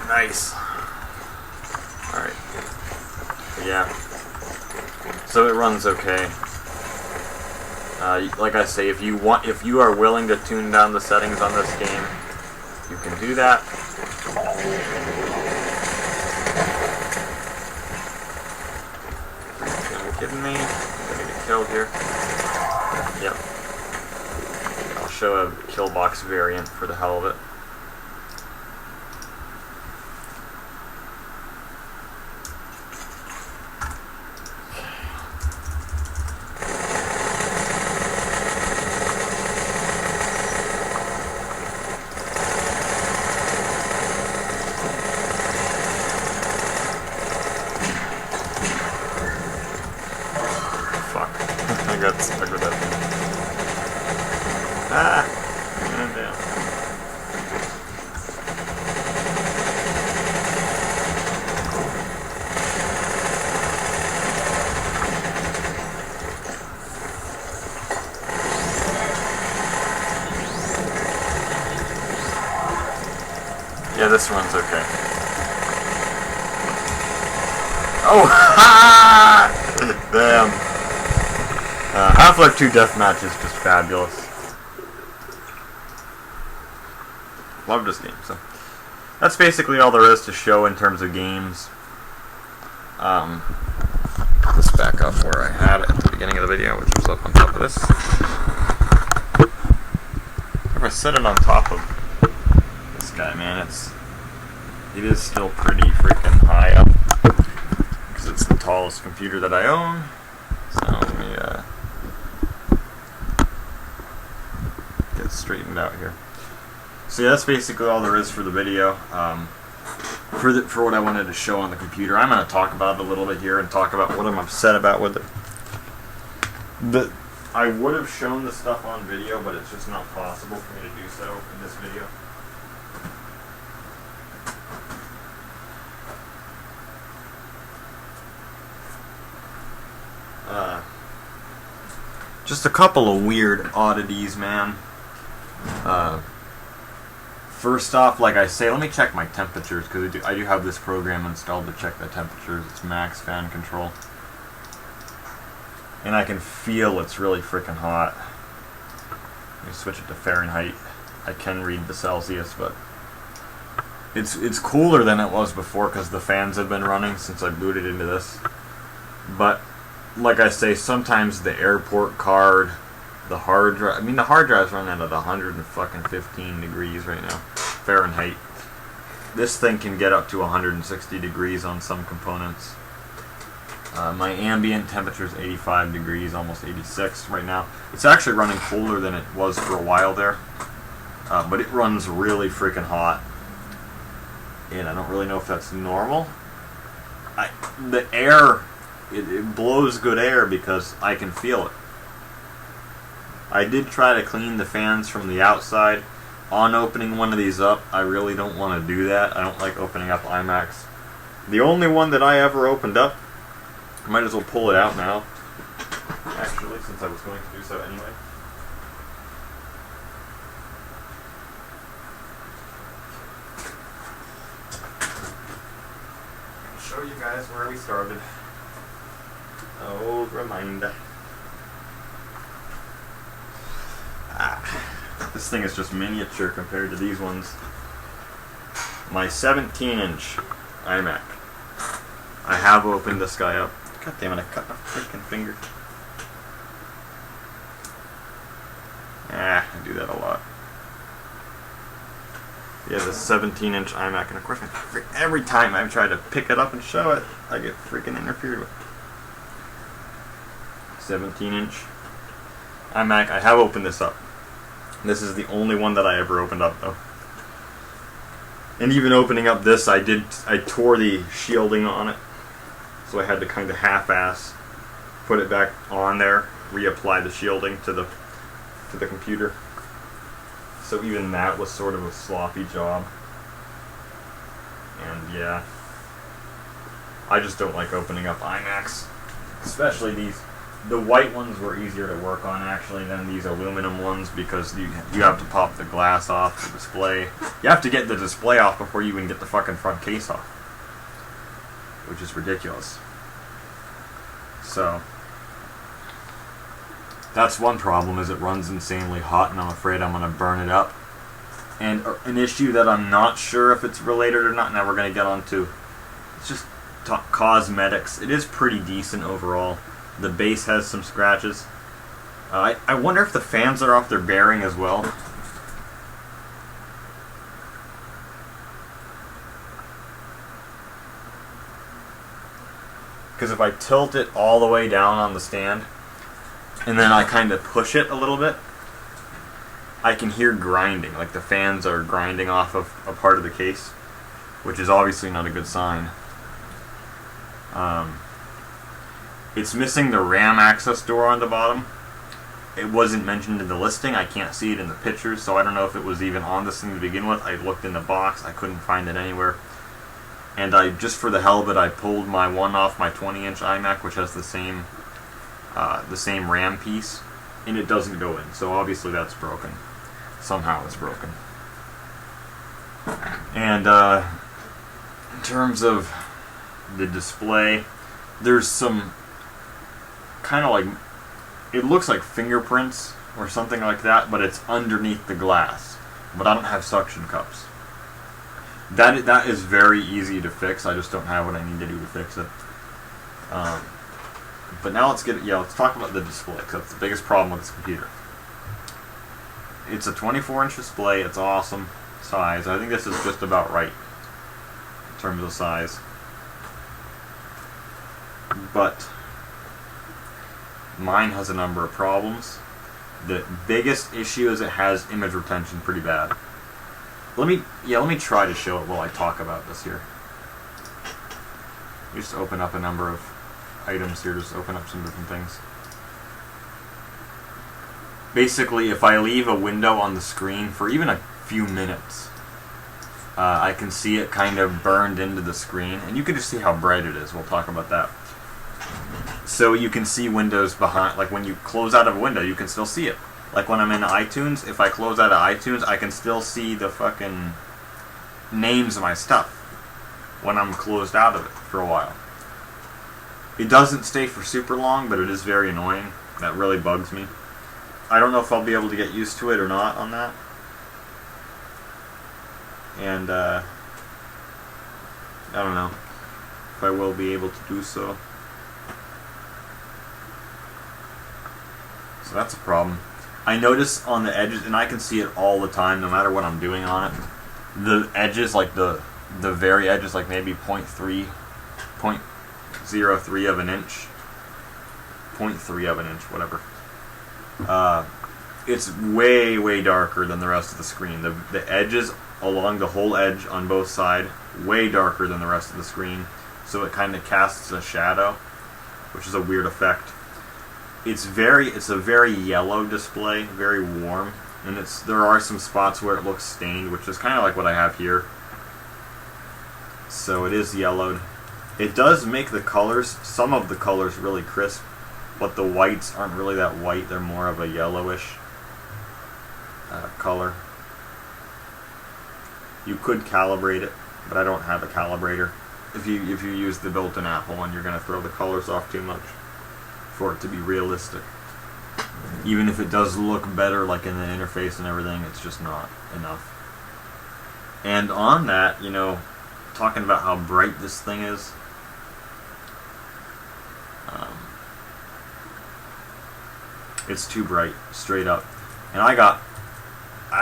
Nice. Alright. Yeah. So it runs okay. Like I say, if you are willing to tune down the settings on this game, you can do that. Are you kidding me? I'm gonna get killed here. Yep. I'll show a Killbox variant for the hell of it. I got stuck with that thing. Ah! And down. Yeah, this runs okay. Oh! Damn. Half-Life 2 Deathmatch is just fabulous. Love this game. So that's basically all there is to show in terms of games. Let's back up where I had it at the beginning of the video, which was up on top of this. If I set it on top of this guy, man, it is still pretty freaking high up because it's the tallest computer that I own. So let me get straightened out here. So yeah, that's basically all there is for the video. For what I wanted to show on the computer, I'm going to talk about it a little bit here and talk about what I'm upset about with it. I would have shown the stuff on video, but it's just not possible for me to do so in this video. Just a couple of weird oddities, man. First off, like I say, let me check my temperatures, because I do have this program installed to check the temperatures. It's max fan control. and I can feel it's really freaking hot. Let me switch it to Fahrenheit. I can read the Celsius, but it's cooler than it was before because the fans have been running since I booted into this. But like I say, sometimes the airport card, the hard drive. I mean, the hard drive's running at 115 degrees right now, Fahrenheit. This thing can get up to 160 degrees on some components. My ambient temperature is 85 degrees, almost 86 right now. It's actually running colder than it was for a while there, but it runs really freaking hot. And I don't really know if that's normal. The air, it blows good air because I can feel it. I did try to clean the fans from the outside. On opening one of these up, I really don't want to do that. I don't like opening up iMacs. The only one that I ever opened up, I might as well pull it out now, actually, since I was going to do so anyway. I'll show you guys where we started. Old reminder. This thing is just miniature compared to these ones. My 17-inch iMac. I have opened this guy up. God damn it, I cut my freaking finger. I do that a lot. Yeah, the 17-inch iMac, and of course, every time I've tried to pick it up and show it, I get freaking interfered with. 17-inch iMac. I have opened this up. This is the only one that I ever opened up, though. And even opening up this, I tore the shielding on it. So I had to kind of half-ass put it back on there, reapply the shielding to the computer. So even that was sort of a sloppy job. And yeah, I just don't like opening up iMacs. Especially these. The white ones were easier to work on actually than these aluminum ones because you have to pop the glass off the display. You have to get the display off before you even get the fucking front case off, which is ridiculous. So that's one problem, is it runs insanely hot, and I'm afraid I'm going to burn it up. And an issue that I'm not sure if it's related or not, now we're going to get onto, it's just cosmetics. It is pretty decent overall. The base has some scratches. I wonder if the fans are off their bearing as well. Because if I tilt it all the way down on the stand, and then I kind of push it a little bit, I can hear grinding. Like the fans are grinding off of a part of the case, which is obviously not a good sign. It's missing the RAM access door on the bottom. It wasn't mentioned in the listing. I can't see it in the pictures, so I don't know if it was even on this thing to begin with. I looked in the box. I couldn't find it anywhere. And I, just for the hell of it, I pulled my one off my 20-inch iMac, which has the same RAM piece, and it doesn't go in. So obviously that's broken. Somehow it's broken. And in terms of the display, there's some kind of like, it looks like fingerprints or something like that, but it's underneath the glass. But I don't have suction cups. That is very easy to fix. I just don't have what I need to do to fix it. But now let's talk about the display, because that's the biggest problem with this computer. It's a 24-inch display. It's awesome size. I think this is just about right in terms of size. But mine has a number of problems. The biggest issue is it has image retention pretty bad. Let me try to show it while I talk about this here. Just open up a number of items here, just open up some different things. Basically, if I leave a window on the screen for even a few minutes, I can see it kind of burned into the screen, and you can just see how bright it is. We'll talk about that. So you can see windows behind, like when you close out of a window, you can still see it. Like when I'm in iTunes, if I close out of iTunes, I can still see the fucking names of my stuff when I'm closed out of it for a while. It doesn't stay for super long, but it is very annoying. That really bugs me. I don't know if I'll be able to get used to it or not on that. And I don't know if I will be able to do so. So that's a problem. I notice on the edges, and I can see it all the time, no matter what I'm doing on it. The edges, like the very edges, like maybe 0.03 of an inch, 0.3 of an inch, whatever. It's way darker than the rest of the screen. The edges along the whole edge on both sides, way darker than the rest of the screen, so it kind of casts a shadow, which is a weird effect. It's a very yellow display, very warm, and there are some spots where it looks stained, which is kind of like what I have here. So it is yellowed. It does make the colors, some of the colors, really crisp, but the whites aren't really that white. They're more of a yellowish color. You could calibrate it, but I don't have a calibrator. If you use the built-in Apple one, you're going to throw the colors off too much for it to be realistic. Even if it does look better, like in the interface and everything, it's just not enough. And on that, you know, talking about how bright this thing is, it's too bright, straight up. And I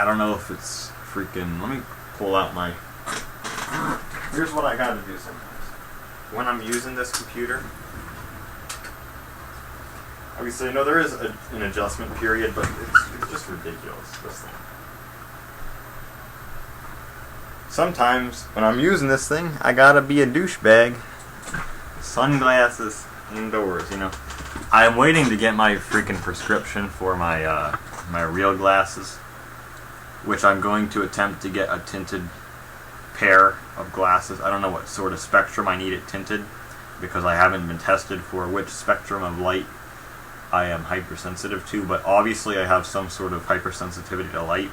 don't know if it's freaking, let me pull out my, here's what I gotta do sometimes. When I'm using this computer, obviously, I know there is an adjustment period, but it's just ridiculous, this thing. Sometimes, when I'm using this thing, I gotta be a douchebag. Sunglasses indoors, you know. I am waiting to get my freaking prescription for my my real glasses, which I'm going to attempt to get a tinted pair of glasses. I don't know what sort of spectrum I need it tinted, because I haven't been tested for which spectrum of light I am hypersensitive to, but obviously I have some sort of hypersensitivity to light,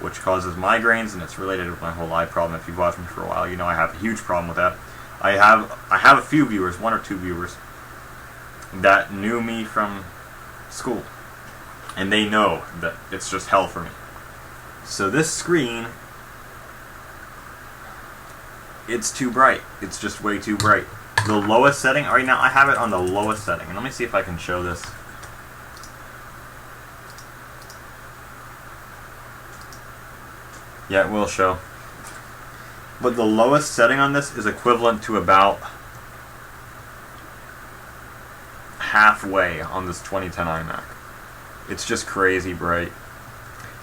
which causes migraines, and it's related with my whole eye problem. If you've watched me for a while, you know I have a huge problem with that. I have a few viewers, 1 or 2 viewers, that knew me from school, and they know that it's just hell for me. So this screen, it's too bright. It's just way too bright. The lowest setting, right now I have it on the lowest setting, and let me see if I can show this. Yeah, it will show. But the lowest setting on this is equivalent to about halfway on this 2010 iMac. It's just crazy bright.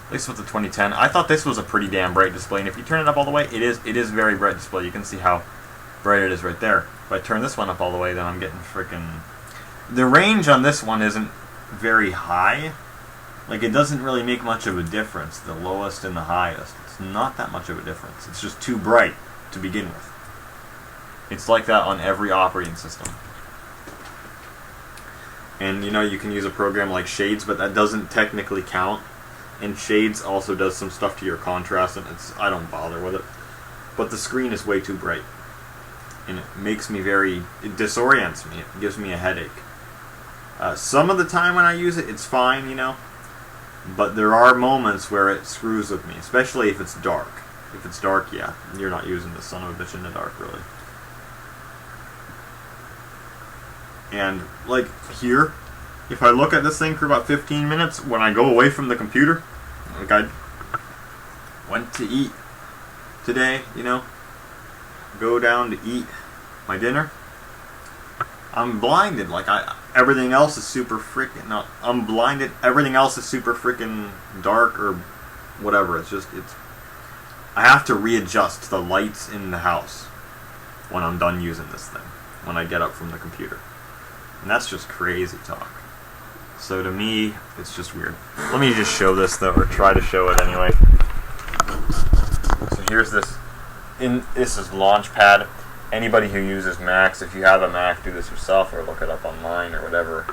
At least with the 2010. I thought this was a pretty damn bright display, and if you turn it up all the way, it is very bright display. You can see how bright it is right there. If I turn this one up all the way, then I'm getting freaking... The range on this one isn't very high. Like, it doesn't really make much of a difference, the lowest and the highest. It's not that much of a difference. It's just too bright to begin with. It's like that on every operating system. And, you know, you can use a program like Shades, but that doesn't technically count. And Shades also does some stuff to your contrast, and I don't bother with it. But the screen is way too bright. And it makes me it disorients me. It gives me a headache. Some of the time when I use it, it's fine, you know. But there are moments where it screws with me, especially if it's dark. If it's dark, yeah, you're not using the son of a bitch in the dark, really. And, like, here, if I look at this thing for about 15 minutes, when I go away from the computer, like I went to eat today, you know, go down to eat my dinner, I'm blinded. Like, everything else is super freaking... No, I'm blinded. Everything else is super freaking dark or whatever. I have to readjust the lights in the house when I'm done using this thing, when I get up from the computer. And that's just crazy talk. So to me, it's just weird. Let me just show this, though, or try to show it anyway. So here's this. This is Launchpad. Anybody who uses Macs, if you have a Mac, do this yourself or look it up online or whatever.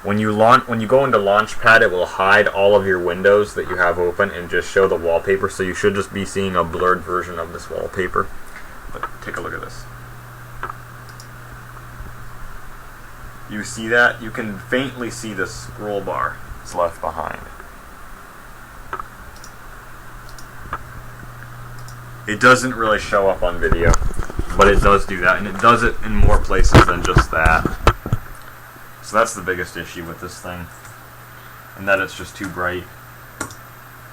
When you go into Launchpad, it will hide all of your windows that you have open and just show the wallpaper. So you should just be seeing a blurred version of this wallpaper. But take a look at this. You see that? You can faintly see the scroll bar that's left behind. It doesn't really show up on video, but it does do that, and it does it in more places than just that. So that's the biggest issue with this thing, and that it's just too bright.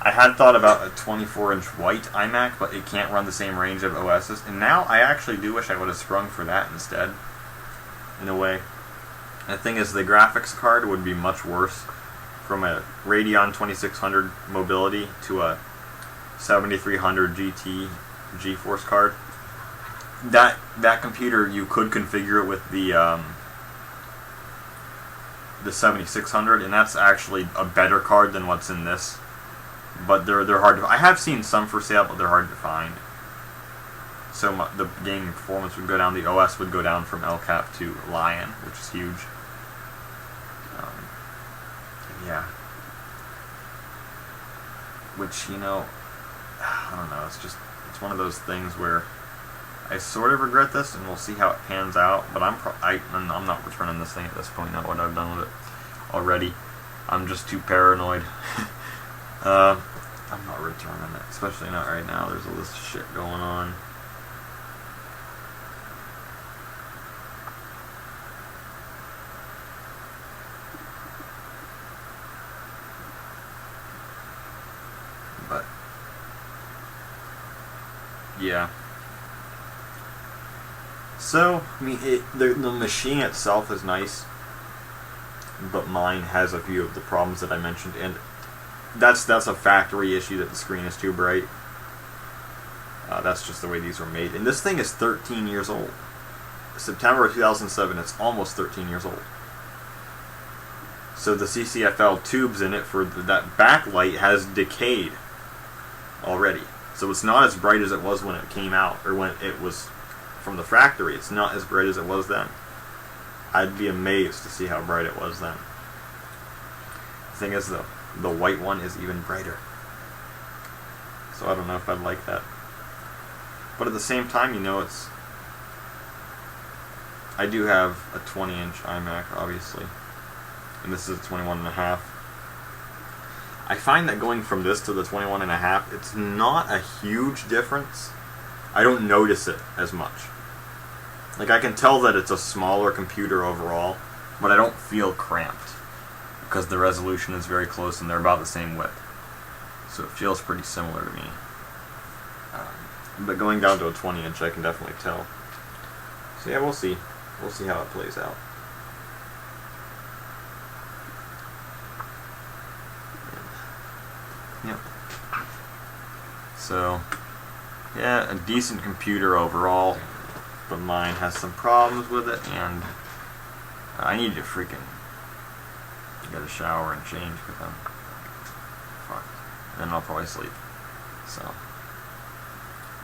I had thought about a 24-inch white iMac, but it can't run the same range of OSs, and now I actually do wish I would have sprung for that instead, in a way. The thing is, the graphics card would be much worse from a Radeon 2600 mobility to a 7300 GT GeForce card. That computer, you could configure it with the 7600, and that's actually a better card than what's in this. But they're hard to. I have seen some for sale, but they're hard to find. So the gaming performance would go down. The OS would go down from El Cap to Lion, which is huge. Yeah. Which, you know, I don't know. It's one of those things where I sort of regret this, and we'll see how it pans out. But I'm not returning this thing at this point. Not what I've done with it already. I'm just too paranoid. I'm not returning it, especially not right now. There's all this shit going on. But yeah. So, I mean, the machine itself is nice, but mine has a few of the problems that I mentioned, and that's a factory issue that the screen is too bright. That's just the way these were made. And this thing is 13 years old. September of 2007, it's almost 13 years old. So the CCFL tubes in it for that backlight has decayed already. So it's not as bright as it was when it came out, or when it was from the factory. It's not as bright as it was then. I'd be amazed to see how bright it was then. The thing is, though, the white one is even brighter. So I don't know if I'd like that. But at the same time, you know, I do have a 20-inch iMac, obviously. And this is a 21.5. I find that going from this to the 21.5, it's not a huge difference. I don't notice it as much. Like, I can tell that it's a smaller computer overall, but I don't feel cramped, because the resolution is very close and they're about the same width. So it feels pretty similar to me. But going down to a 20-inch, I can definitely tell. So yeah, we'll see. We'll see how it plays out. Yep. So, yeah, a decent computer overall, but mine has some problems with it, and I need to freaking get a shower and change, because I'm fucked. And then I'll probably sleep. So,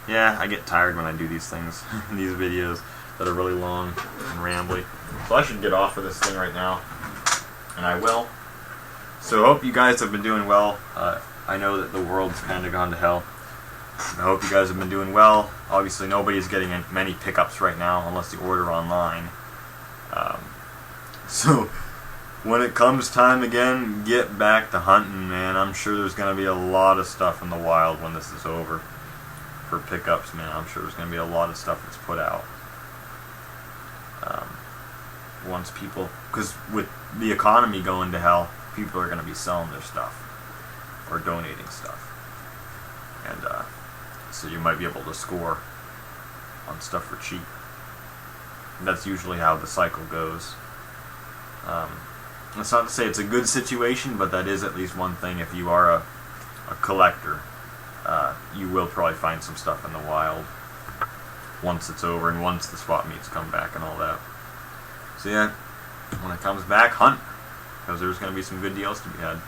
yeah, I get tired when I do these things, these videos that are really long and rambly. So I should get off of this thing right now, and I will. So I hope you guys have been doing well. I know that the world's kind of gone to hell. I hope you guys have been doing well. Obviously, nobody's getting many pickups right now unless you order online. So when it comes time again, get back to hunting, man. I'm sure there's going to be a lot of stuff in the wild when this is over. For pickups, man, I'm sure there's going to be a lot of stuff that's put out. Once people, because with the economy going to hell, people are going to be selling their stuff or donating stuff, and so you might be able to score on stuff for cheap. That's usually how the cycle goes. That's not to say it's a good situation, but that is at least one thing. If you are a collector, you will probably find some stuff in the wild once it's over and once the swap meets come back and all that. So yeah, when it comes back, hunt, because there's going to be some good deals to be had.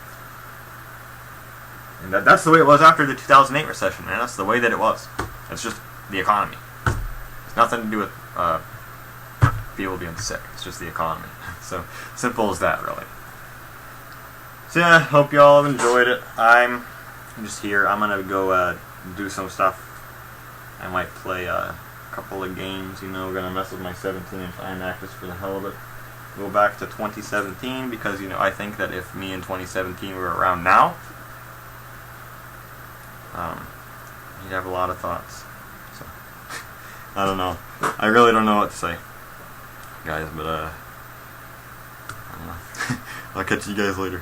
And that's the way it was after the 2008 recession, man. That's the way that it was. It's just the economy. It's nothing to do with people being sick. It's just the economy. So simple as that, really. So yeah, hope y'all have enjoyed it. I'm just here. I'm gonna go do some stuff. I might play a couple of games. You know, gonna mess with my 17-inch iMac just for the hell of it. go back to 2017 because, you know, I think that if me in 2017 were around now, he'd have a lot of thoughts. So, I don't know. I really don't know what to say, guys, but, I don't know. I'll catch you guys later.